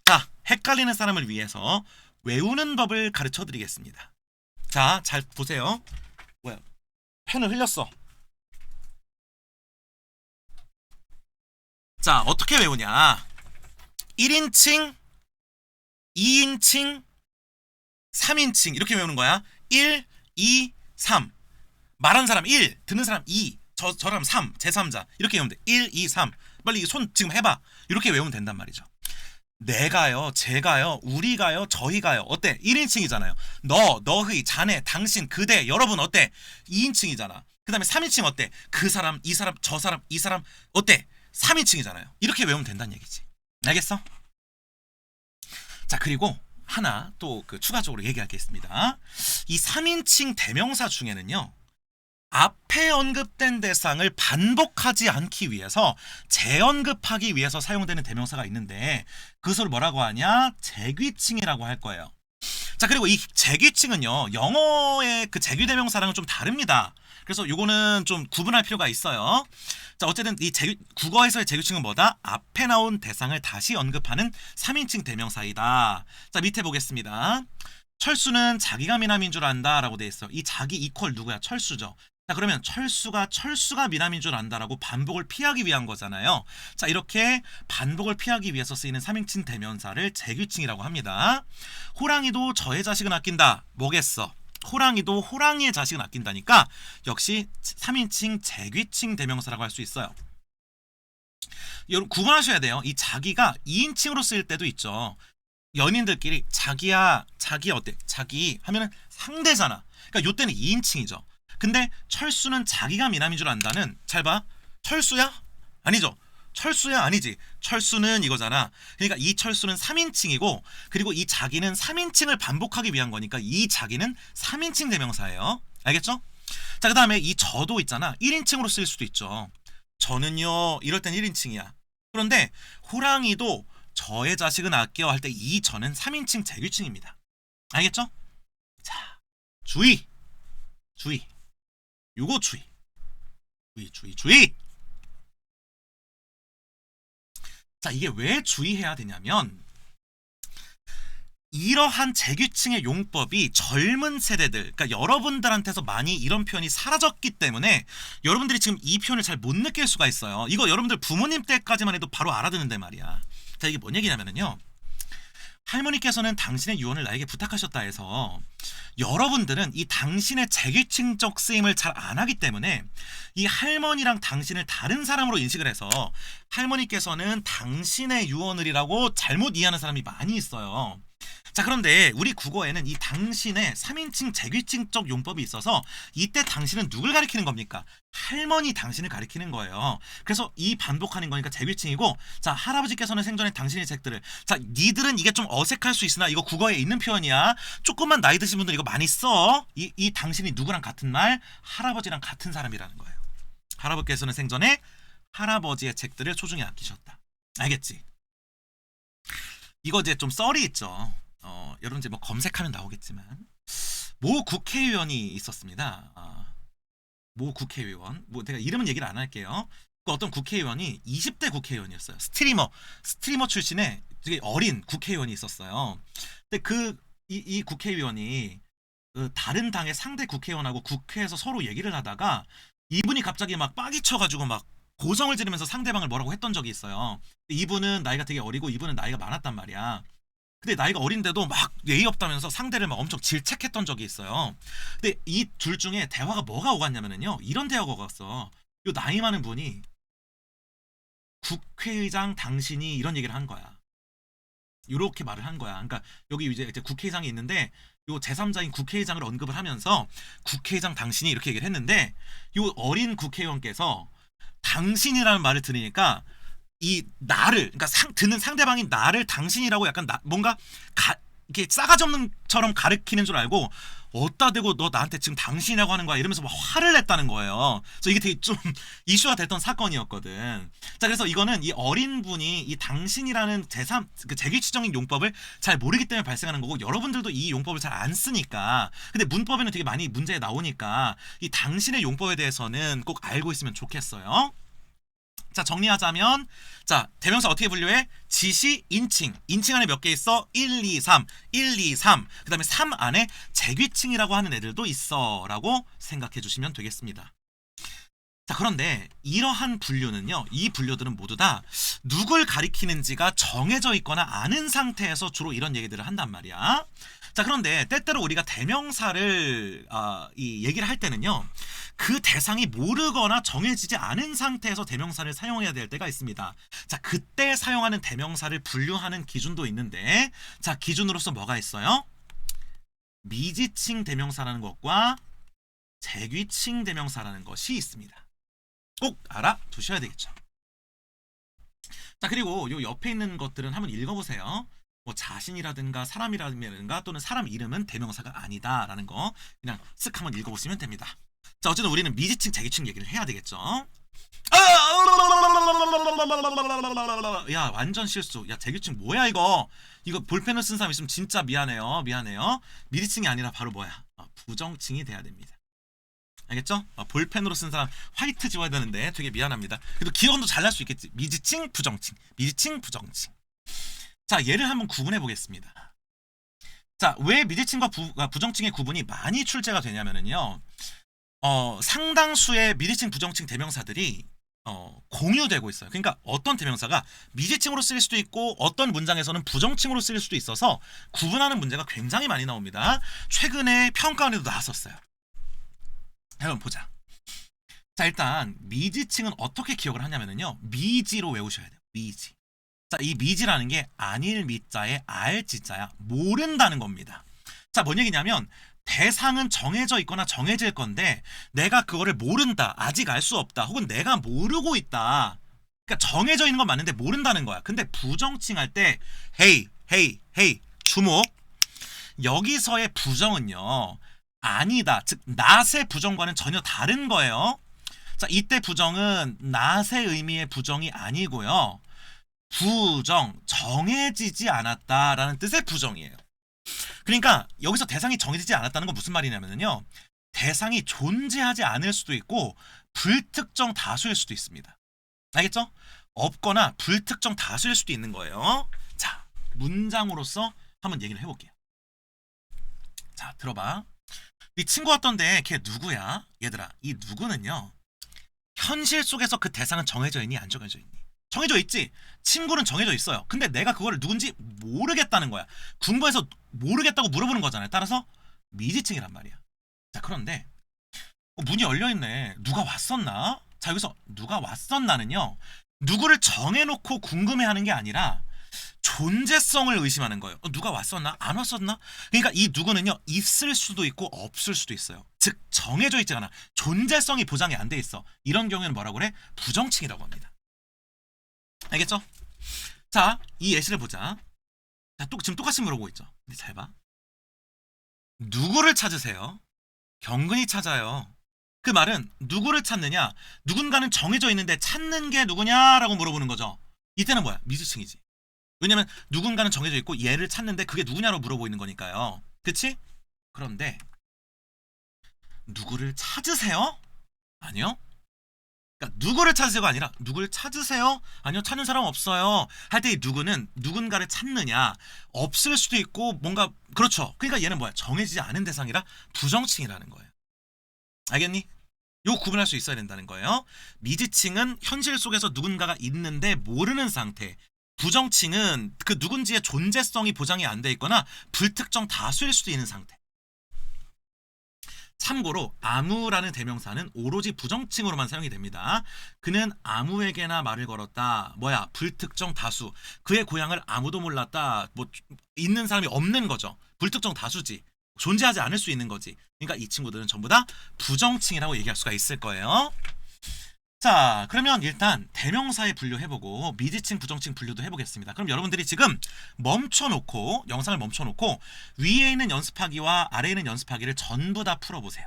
자, 헷갈리는 사람을 위해서 외우는 법을 가르쳐 드리겠습니다. 자, 잘 보세요. 뭐야? 펜을 흘렸어. 자, 어떻게 외우냐? 1인칭, 2인칭, 3인칭 이렇게 외우는 거야. 1, 2, 3. 말하는 사람 1, 듣는 사람 2, 저 사람 3, 제3자 이렇게 외우면 돼. 1, 2, 3. 빨리 손 지금 해봐. 이렇게 외우면 된단 말이죠. 내가요, 제가요, 우리가요, 저희가요. 어때? 1인칭이잖아요. 너, 너희, 자네, 당신, 그대, 여러분 어때? 2인칭이잖아. 그 다음에 3인칭 어때? 그 사람, 이 사람, 저 사람, 이 사람 어때? 3인칭이잖아요. 이렇게 외우면 된다는 얘기지. 알겠어? 자, 그리고 하나 또 추가적으로 얘기할 게 있습니다. 이 3인칭 대명사 중에는요, 앞에 언급된 대상을 반복하지 않기 위해서 재언급하기 위해서 사용되는 대명사가 있는데 그것을 뭐라고 하냐? 재귀칭이라고 할 거예요. 자, 그리고 이 재귀칭은요, 영어의 그 재귀 대명사랑은 좀 다릅니다. 그래서 요거는 좀 구분할 필요가 있어요. 자, 어쨌든 이 국어에서의 재규칙은 뭐다? 앞에 나온 대상을 다시 언급하는 3인칭 대명사이다. 자, 밑에 보겠습니다. 철수는 자기가 미남인 줄 안다라고 돼 있어. 이 자기 이퀄 누구야? 철수죠. 자, 그러면 철수가 미남인 줄 안다라고 반복을 피하기 위한 거잖아요. 자, 이렇게 반복을 피하기 위해서 쓰이는 3인칭 대명사를 재규칭이라고 합니다. 호랑이도 저의 자식은 아낀다. 뭐겠어? 호랑이도 호랑이의 자식은 아낀다니까 역시 3인칭 재귀칭 대명사라고 할 수 있어요. 여러분 구분하셔야 돼요. 이 자기가 2인칭으로 쓰일 때도 있죠. 연인들끼리 자기야, 자기 어때? 자기 하면은 상대잖아. 그러니까 요때는 2인칭이죠. 근데 철수는 자기가 미남인 줄 안다는 잘 봐. 철수야? 아니죠. 철수야? 아니지. 철수는 이거잖아. 그러니까 이 철수는 3인칭이고 그리고 이 자기는 3인칭을 반복하기 위한 거니까 이 자기는 3인칭 대명사예요. 알겠죠? 자, 그 다음에 이 저도 있잖아. 1인칭으로 쓰일 수도 있죠. 저는요 이럴 땐 1인칭이야. 그런데 호랑이도 저의 자식은 아껴 할 때 이 저는 3인칭 재규칭입니다. 알겠죠? 자, 주의. 요거 주의. 자, 이게 왜 주의해야 되냐면 이러한 재규칭의 용법이 젊은 세대들, 그러니까 여러분들한테서 많이 이런 표현이 사라졌기 때문에 여러분들이 지금 이 표현을 잘 못 느낄 수가 있어요. 이거 여러분들 부모님 때까지만 해도 바로 알아듣는데 말이야. 자, 이게 뭔 얘기냐면요. 할머니께서는 당신의 유언을 나에게 부탁하셨다 해서 여러분들은 이 당신의 재규칭적 쓰임을 잘 안 하기 때문에 이 할머니랑 당신을 다른 사람으로 인식을 해서 할머니께서는 당신의 유언을이라고 잘못 이해하는 사람이 많이 있어요. 자, 그런데 우리 국어에는 이 당신의 3인칭 재규칭적 용법이 있어서 이때 당신은 누굴 가리키는 겁니까? 할머니 당신을 가리키는 거예요. 그래서 이 반복하는 거니까 재규칭이고, 자, 할아버지께서는 생전에 당신의 책들을, 자, 니들은 이게 좀 어색할 수 있으나 이거 국어에 있는 표현이야. 조금만 나이 드신 분들 이거 많이 써. 이 당신이 누구랑 같은 말? 할아버지랑 같은 사람이라는 거예요. 할아버지께서는 생전에 할아버지의 책들을 소중히 아끼셨다. 알겠지? 이거 이제 좀 썰이 있죠. 여러분 이제 뭐 검색하면 나오겠지만 모 국회의원이 있었습니다. 모 국회의원, 뭐 제가 이름은 얘기를 안 할게요. 그 어떤 국회의원이 20대 국회의원이었어요. 스트리머 출신의 되게 어린 국회의원이 있었어요. 근데 이 국회의원이 다른 당의 상대 국회의원하고 국회에서 서로 얘기를 하다가 이분이 갑자기 막 빡이 쳐가지고 막 고성을 지르면서 상대방을 뭐라고 했던 적이 있어요. 이분은 나이가 되게 어리고 이분은 나이가 많았단 말이야. 근데 나이가 어린데도 막 예의 없다면서 상대를 막 엄청 질책했던 적이 있어요. 근데 이 둘 중에 대화가 뭐가 오갔냐면요. 이런 대화가 오갔어. 요 나이 많은 분이 국회의장 당신이 이런 얘기를 한 거야. 이렇게 말을 한 거야. 그러니까 여기 이제 국회의장이 있는데 요 제3자인 국회의장을 언급을 하면서 국회의장 당신이 이렇게 얘기를 했는데 요 어린 국회의원께서 당신이라는 말을 들으니까 이 나를, 그러니까 듣는 상대방인 나를 당신이라고 약간 뭔가 이렇게 싸가지 없는 처럼 가르치는 줄 알고 어디다 대고 너 나한테 지금 당신이라고 하는 거야 이러면서 막 화를 냈다는 거예요. 그래서 이게 되게 좀 이슈가 됐던 사건이었거든. 자, 그래서 이거는 이 어린 분이 이 당신이라는 그 재규칙적인 용법을 잘 모르기 때문에 발생하는 거고 여러분들도 이 용법을 잘 안 쓰니까 근데 문법에는 되게 많이 문제에 나오니까 이 당신의 용법에 대해서는 꼭 알고 있으면 좋겠어요. 자, 정리하자면 자, 대명사 어떻게 분류해? 지시, 인칭. 인칭 안에 몇 개 있어? 1, 2, 3. 1, 2, 3. 그 다음에 3 안에 재귀칭이라고 하는 애들도 있어 라고 생각해 주시면 되겠습니다. 자, 그런데 이러한 분류는요, 이 분류들은 모두 다 누굴 가리키는지가 정해져 있거나 아는 상태에서 주로 이런 얘기들을 한단 말이야. 자, 그런데 때때로 우리가 대명사를 이 얘기를 할 때는요, 그 대상이 모르거나 정해지지 않은 상태에서 대명사를 사용해야 될 때가 있습니다. 자, 그때 사용하는 대명사를 분류하는 기준도 있는데, 자, 기준으로서 뭐가 있어요? 미지칭 대명사라는 것과 재귀칭 대명사라는 것이 있습니다. 꼭 알아두셔야 되겠죠. 자, 그리고 요 옆에 있는 것들은 한번 읽어보세요. 뭐 자신이라든가 사람이라든가 또는 사람 이름은 대명사가 아니다라는 거 그냥 쓱 한번 읽어보시면 됩니다. 자, 어쨌든 우리는 미지층, 재기층 얘기를 해야 되겠죠. 야, 완전 실수. 야, 재기층 뭐야 이거? 이거 볼펜을 쓴 사람 있으면 진짜 미안해요. 미안해요. 미지층이 아니라 바로 뭐야? 부정층이 돼야 됩니다. 알겠죠? 볼펜으로 쓴 사람 화이트 지워야 되는데 되게 미안합니다. 그래도 기억도 잘 날 수 있겠지. 미지층, 부정층. 미지층, 부정층. 자, 얘를 한번 구분해 보겠습니다. 자, 왜 미지층과 부정층의 구분이 많이 출제가 되냐면은요. 상당수의 미지층, 부정층 대명사들이 공유되고 있어요. 그러니까 어떤 대명사가 미지층으로 쓰일 수도 있고 어떤 문장에서는 부정층으로 쓰일 수도 있어서 구분하는 문제가 굉장히 많이 나옵니다. 최근에 평가원에도 나왔었어요. 한번 보자. 자, 일단 미지층은 어떻게 기억을 하냐면요. 미지로 외우셔야 돼요. 미지. 자, 이 미지라는 게 아닐 미자에 알지자야. 모른다는 겁니다. 자, 뭔 얘기냐면 대상은 정해져 있거나 정해질 건데 내가 그거를 모른다, 아직 알 수 없다, 혹은 내가 모르고 있다. 그러니까 정해져 있는 건 맞는데 모른다는 거야. 근데 부정칭 할 때 헤이 주목. 여기서의 부정은요, 아니다, 즉 낫의 부정과는 전혀 다른 거예요. 자, 이때 부정은 낫의 의미의 부정이 아니고요, 부정, 정해지지 않았다라는 뜻의 부정이에요. 그러니까 여기서 대상이 정해지지 않았다는 건 무슨 말이냐면요, 대상이 존재하지 않을 수도 있고 불특정 다수일 수도 있습니다. 알겠죠? 없거나 불특정 다수일 수도 있는 거예요. 자, 문장으로서 한번 얘기를 해볼게요. 자, 들어봐. 이 친구 왔던데 걔 누구야? 얘들아, 이 누구는요, 현실 속에서 그 대상은 정해져 있니, 안 정해져 있니? 정해져 있지. 친구는 정해져 있어요. 근데 내가 그거를 누군지 모르겠다는 거야. 궁금해서 모르겠다고 물어보는 거잖아요. 따라서 미지층이란 말이야. 자, 그런데 문이 열려있네. 누가 왔었나? 자, 여기서 누가 왔었나는요, 누구를 정해놓고 궁금해하는 게 아니라 존재성을 의심하는 거예요. 누가 왔었나? 안 왔었나? 그러니까 이 누구는요, 있을 수도 있고 없을 수도 있어요. 즉 정해져 있지 않아. 존재성이 보장이 안 돼 있어. 이런 경우에는 뭐라고 그래? 부정칭이라고 합니다. 알겠죠? 자, 이 예시를 보자. 자, 지금 똑같이 물어보고 있죠. 근데 잘 봐. 누구를 찾으세요? 경근이 찾아요. 그 말은 누구를 찾느냐? 누군가는 정해져 있는데 찾는 게 누구냐라고 물어보는 거죠. 이때는 뭐야? 미지층이지. 왜냐면 누군가는 정해져 있고 얘를 찾는데 그게 누구냐로 물어보고 있는 거니까요. 그치? 그런데 누구를 찾으세요? 아니요. 그러니까 누구를 찾으세요가 아니라 누구를 찾으세요? 아니요, 찾는 사람 없어요. 할 때 이 누구는 누군가를 찾느냐, 없을 수도 있고 뭔가, 그렇죠. 그러니까 얘는 뭐야? 정해지지 않은 대상이라 부정칭이라는 거예요. 알겠니? 요 구분할 수 있어야 된다는 거예요. 미지층은 현실 속에서 누군가가 있는데 모르는 상태. 부정칭은 그 누군지의 존재성이 보장이 안 돼 있거나 불특정 다수일 수도 있는 상태. 참고로 아무라는 대명사는 오로지 부정칭으로만 사용이 됩니다. 그는 아무에게나 말을 걸었다. 뭐야? 불특정 다수. 그의 고향을 아무도 몰랐다. 뭐 있는 사람이 없는 거죠. 불특정 다수지. 존재하지 않을 수 있는 거지. 그러니까 이 친구들은 전부 다 부정칭이라고 얘기할 수가 있을 거예요. 자, 그러면 일단 대명사의 분류해보고 미지층, 부정층 분류도 해보겠습니다. 그럼 여러분들이 지금 멈춰놓고, 영상을 멈춰놓고 위에 있는 연습하기와 아래에 있는 연습하기를 전부 다 풀어보세요.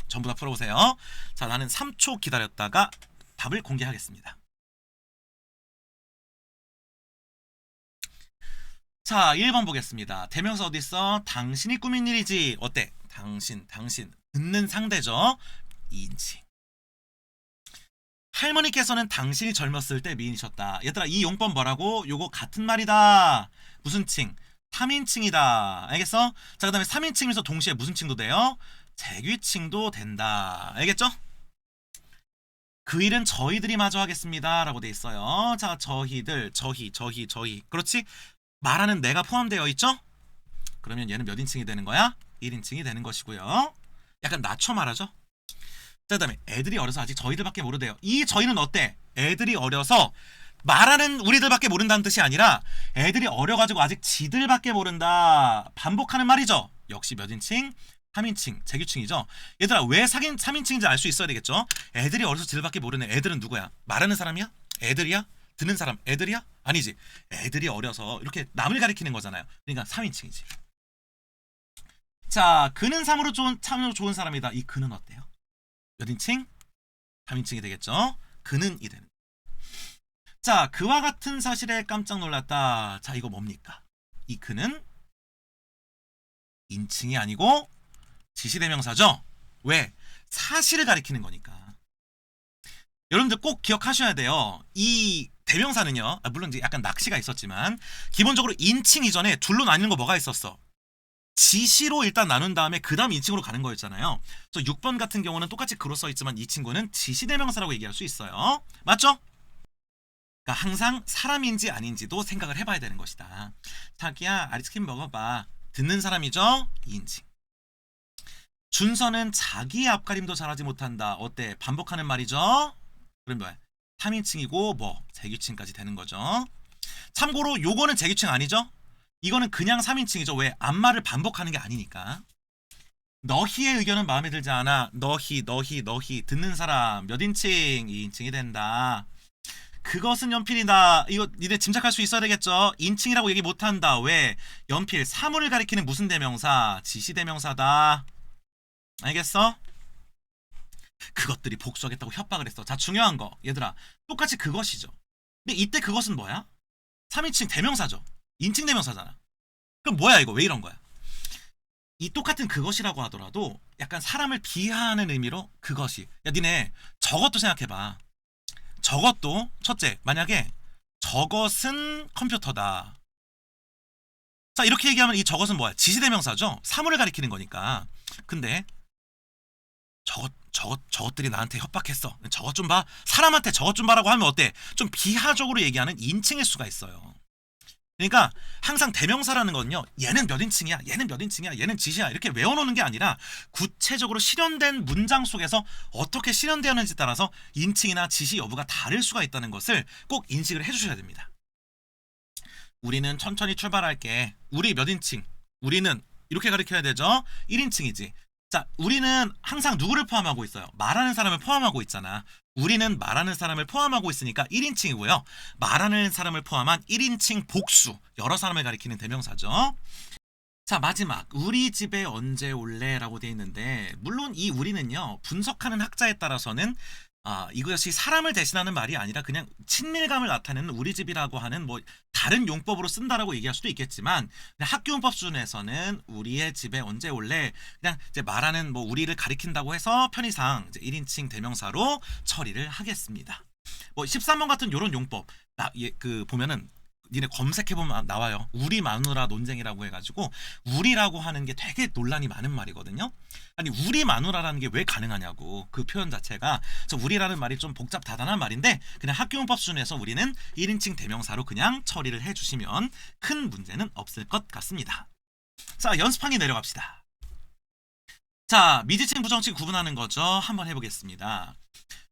전부 다 풀어보세요. 자, 나는 3초 기다렸다가 답을 공개하겠습니다. 자, 1번 보겠습니다. 대명사 어딨어? 당신이 꾸민 일이지. 어때? 당신. 듣는 상대죠. 2인칭. 할머니께서는 당신이 젊었을 때 미인이셨다. 얘들아, 이 용법 뭐라고? 요거 같은 말이다. 무슨 칭? 3인칭이다. 알겠어? 자, 그 다음에 3인칭에서 동시에 무슨 칭도 돼요? 재규칭도 된다. 알겠죠? 그 일은 저희들이 마저 하겠습니다 라고 돼 있어요. 자, 저희들, 저희. 그렇지? 말하는 내가 포함되어 있죠? 그러면 얘는 몇 인칭이 되는 거야? 1인칭이 되는 것이고요. 약간 낮춰 말하죠? 그 다음에 애들이 어려서 아직 저희들밖에 모르대요. 이 저희는 어때? 애들이 어려서 말하는 우리들밖에 모른다는 뜻이 아니라 애들이 어려가지고 아직 지들밖에 모른다. 반복하는 말이죠. 역시 몇 인칭? 3인칭, 재규칭이죠. 얘들아, 왜 3인칭인지 알 수 있어야 되겠죠? 애들이 어려서 지들밖에 모르네. 애들은 누구야? 말하는 사람이야? 애들이야? 듣는 사람 애들이야? 아니지. 애들이 어려서 이렇게 남을 가리키는 거잖아요. 그러니까 3인칭이지. 자, 그는 참으로 좋은 사람이다. 이 그는 어때요? 몇 인칭? 3인칭이 되겠죠. 그는 이 되는. 자, 그와 같은 사실에 깜짝 놀랐다. 자, 이거 뭡니까? 이 그는 인칭이 아니고 지시대명사죠. 왜? 사실을 가리키는 거니까. 여러분들 꼭 기억하셔야 돼요. 이 대명사는요, 물론 이제 약간 낚시가 있었지만 기본적으로 인칭 이전에 둘로 나뉘는 거 뭐가 있었어? 지시로 일단 나눈 다음에 그 다음 인칭으로 가는 거였잖아요. 그래서 6번 같은 경우는 똑같이 그로 써있지만 이 친구는 지시대명사라고 얘기할 수 있어요. 맞죠? 그러니까 항상 사람인지 아닌지도 생각을 해봐야 되는 것이다. 자기야, 아이스크림 먹어봐. 듣는 사람이죠? 2인칭. 준서는 자기의 앞가림도 잘하지 못한다. 어때? 반복하는 말이죠? 그럼 뭐야? 3인칭이고 뭐 재규칭까지 되는 거죠. 참고로 요거는 재규칭 아니죠? 이거는 그냥 3인칭이죠. 왜? 앞말을 반복하는 게 아니니까. 너희의 의견은 마음에 들지 않아. 너희 듣는 사람 몇 인칭? 2인칭이 된다. 그것은 연필이다. 이거 니네 짐작할 수 있어야 되겠죠. 인칭이라고 얘기 못한다. 왜? 연필 사물을 가리키는 무슨 대명사? 지시대명사다. 알겠어? 그것들이 복수하겠다고 협박을 했어. 자, 중요한 거 얘들아, 똑같이 그것이죠. 근데 이때 그것은 뭐야? 3인칭 대명사죠. 인칭 대명사잖아. 그럼 뭐야 이거? 왜 이런 거야? 이 똑같은 그것이라고 하더라도 약간 사람을 비하하는 의미로 그것이. 야, 니네 저것도 생각해봐. 저것도 첫째, 만약에 저것은 컴퓨터다. 자, 이렇게 얘기하면 이 저것은 뭐야? 지시대명사죠. 사물을 가리키는 거니까. 근데 저것들이 나한테 협박했어. 저것 좀 봐. 사람한테 저것 좀 봐라고 하면 어때? 좀 비하적으로 얘기하는 인칭일 수가 있어요. 그러니까 항상 대명사라는 건요, 얘는 몇 인칭이야, 얘는 몇 인칭이야, 얘는 지시야, 이렇게 외워놓는 게 아니라 구체적으로 실현된 문장 속에서 어떻게 실현되었는지 따라서 인칭이나 지시 여부가 다를 수가 있다는 것을 꼭 인식을 해주셔야 됩니다. 우리는 천천히 출발할게. 우리 몇 인칭? 우리는 이렇게 가리켜야 되죠. 1인칭이지. 자, 우리는 항상 누구를 포함하고 있어요? 말하는 사람을 포함하고 있잖아. 우리는 말하는 사람을 포함하고 있으니까 1인칭이고요. 말하는 사람을 포함한 1인칭 복수, 여러 사람을 가리키는 대명사죠. 자, 마지막 우리 집에 언제 올래? 라고 되어 있는데, 물론 이 우리는요, 분석하는 학자에 따라서는 이것이 사람을 대신하는 말이 아니라 그냥 친밀감을 나타내는 우리 집이라고 하는 뭐 다른 용법으로 쓴다라고 얘기할 수도 있겠지만, 학교 용법 수준에서는 우리의 집에 언제 올래? 그냥 이제 말하는 뭐 우리를 가리킨다고 해서 편의상 이제 1인칭 대명사로 처리를 하겠습니다. 뭐 13번 같은 요런 용법 보면은 니네 검색해보면 나와요. 우리 마누라 논쟁이라고 해가지고 우리라고 하는 게 되게 논란이 많은 말이거든요. 아니, 우리 마누라라는 게 왜 가능하냐고. 그 표현 자체가. 우리라는 말이 좀 복잡 다단한 말인데 그냥 학교용법 수준에서 우리는 1인칭 대명사로 그냥 처리를 해주시면 큰 문제는 없을 것 같습니다. 자, 연습하기 내려갑시다. 자, 미지칭 부정칭 구분하는 거죠. 한번 해보겠습니다.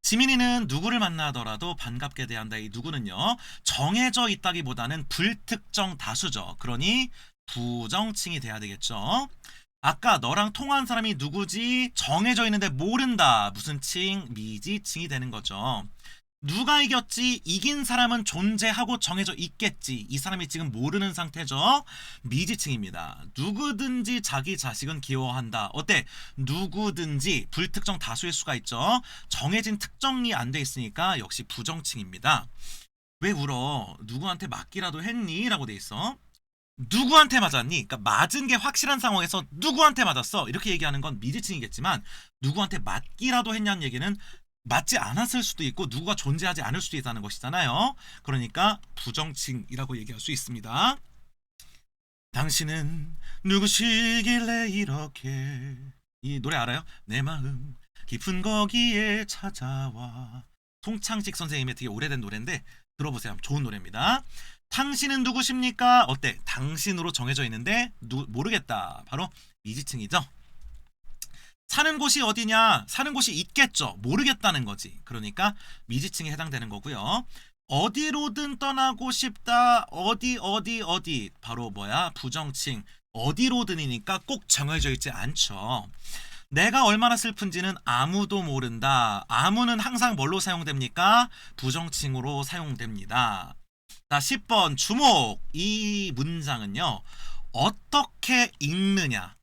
지민이는 누구를 만나더라도 반갑게 대한다. 이 누구는요, 정해져 있다기보다는 불특정 다수죠. 그러니 부정칭이 돼야 되겠죠. 아까 너랑 통화한 사람이 누구지? 정해져 있는데 모른다. 무슨 칭? 미지칭이 되는 거죠. 누가 이겼지? 이긴 사람은 존재하고 정해져 있겠지. 이 사람이 지금 모르는 상태죠. 미지칭입니다. 누구든지 자기 자식은 귀여워한다. 어때? 누구든지 불특정 다수일 수가 있죠. 정해진 특정이 안 돼 있으니까 역시 부정칭입니다. 왜 울어? 누구한테 맞기라도 했니? 라고 돼 있어. 누구한테 맞았니? 그러니까 맞은 게 확실한 상황에서 누구한테 맞았어? 이렇게 얘기하는 건 미지칭이겠지만, 누구한테 맞기라도 했냐는 얘기는 맞지 않았을 수도 있고 누구가 존재하지 않을 수도 있다는 것이잖아요. 그러니까 부정칭이라고 얘기할 수 있습니다. 당신은 누구시길래 이렇게, 이 노래 알아요? 내 마음 깊은 거기에 찾아와. 송창식 선생님의 되게 오래된 노래인데 들어보세요. 좋은 노래입니다. 당신은 누구십니까? 어때? 당신으로 정해져 있는데 모르겠다. 바로 미지칭이죠. 사는 곳이 어디냐? 사는 곳이 있겠죠. 모르겠다는 거지. 그러니까 미지칭에 해당되는 거고요. 어디로든 떠나고 싶다. 어디. 바로 뭐야? 부정칭. 어디로든이니까 꼭 정해져 있지 않죠. 내가 얼마나 슬픈지는 아무도 모른다. 아무는 항상 뭘로 사용됩니까? 부정칭으로 사용됩니다. 자, 10번 주목. 이 문장은요, 어떻게 읽느냐,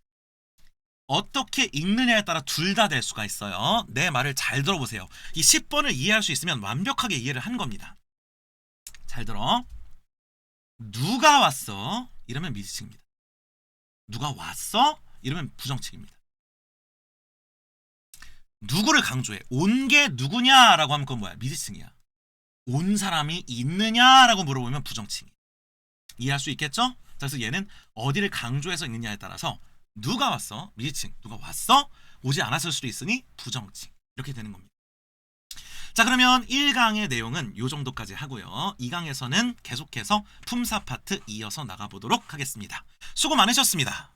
어떻게 읽느냐에 따라 둘 다 될 수가 있어요. 내 말을 잘 들어보세요. 이 10번을 이해할 수 있으면 완벽하게 이해를 한 겁니다. 잘 들어. 누가 왔어? 이러면 미지칭입니다. 누가 왔어? 이러면 부정칭입니다. 누구를 강조해? 온 게 누구냐라고 하면 그건 뭐야? 미지칭이야. 온 사람이 있느냐라고 물어보면 부정칭이야. 이해할 수 있겠죠? 그래서 얘는 어디를 강조해서 있느냐에 따라서 누가 왔어? 미지칭. 누가 왔어? 오지 않았을 수도 있으니 부정칭. 이렇게 되는 겁니다. 자, 그러면 1강의 내용은 이 정도까지 하고요. 2강에서는 계속해서 품사 파트 이어서 나가보도록 하겠습니다. 수고 많으셨습니다.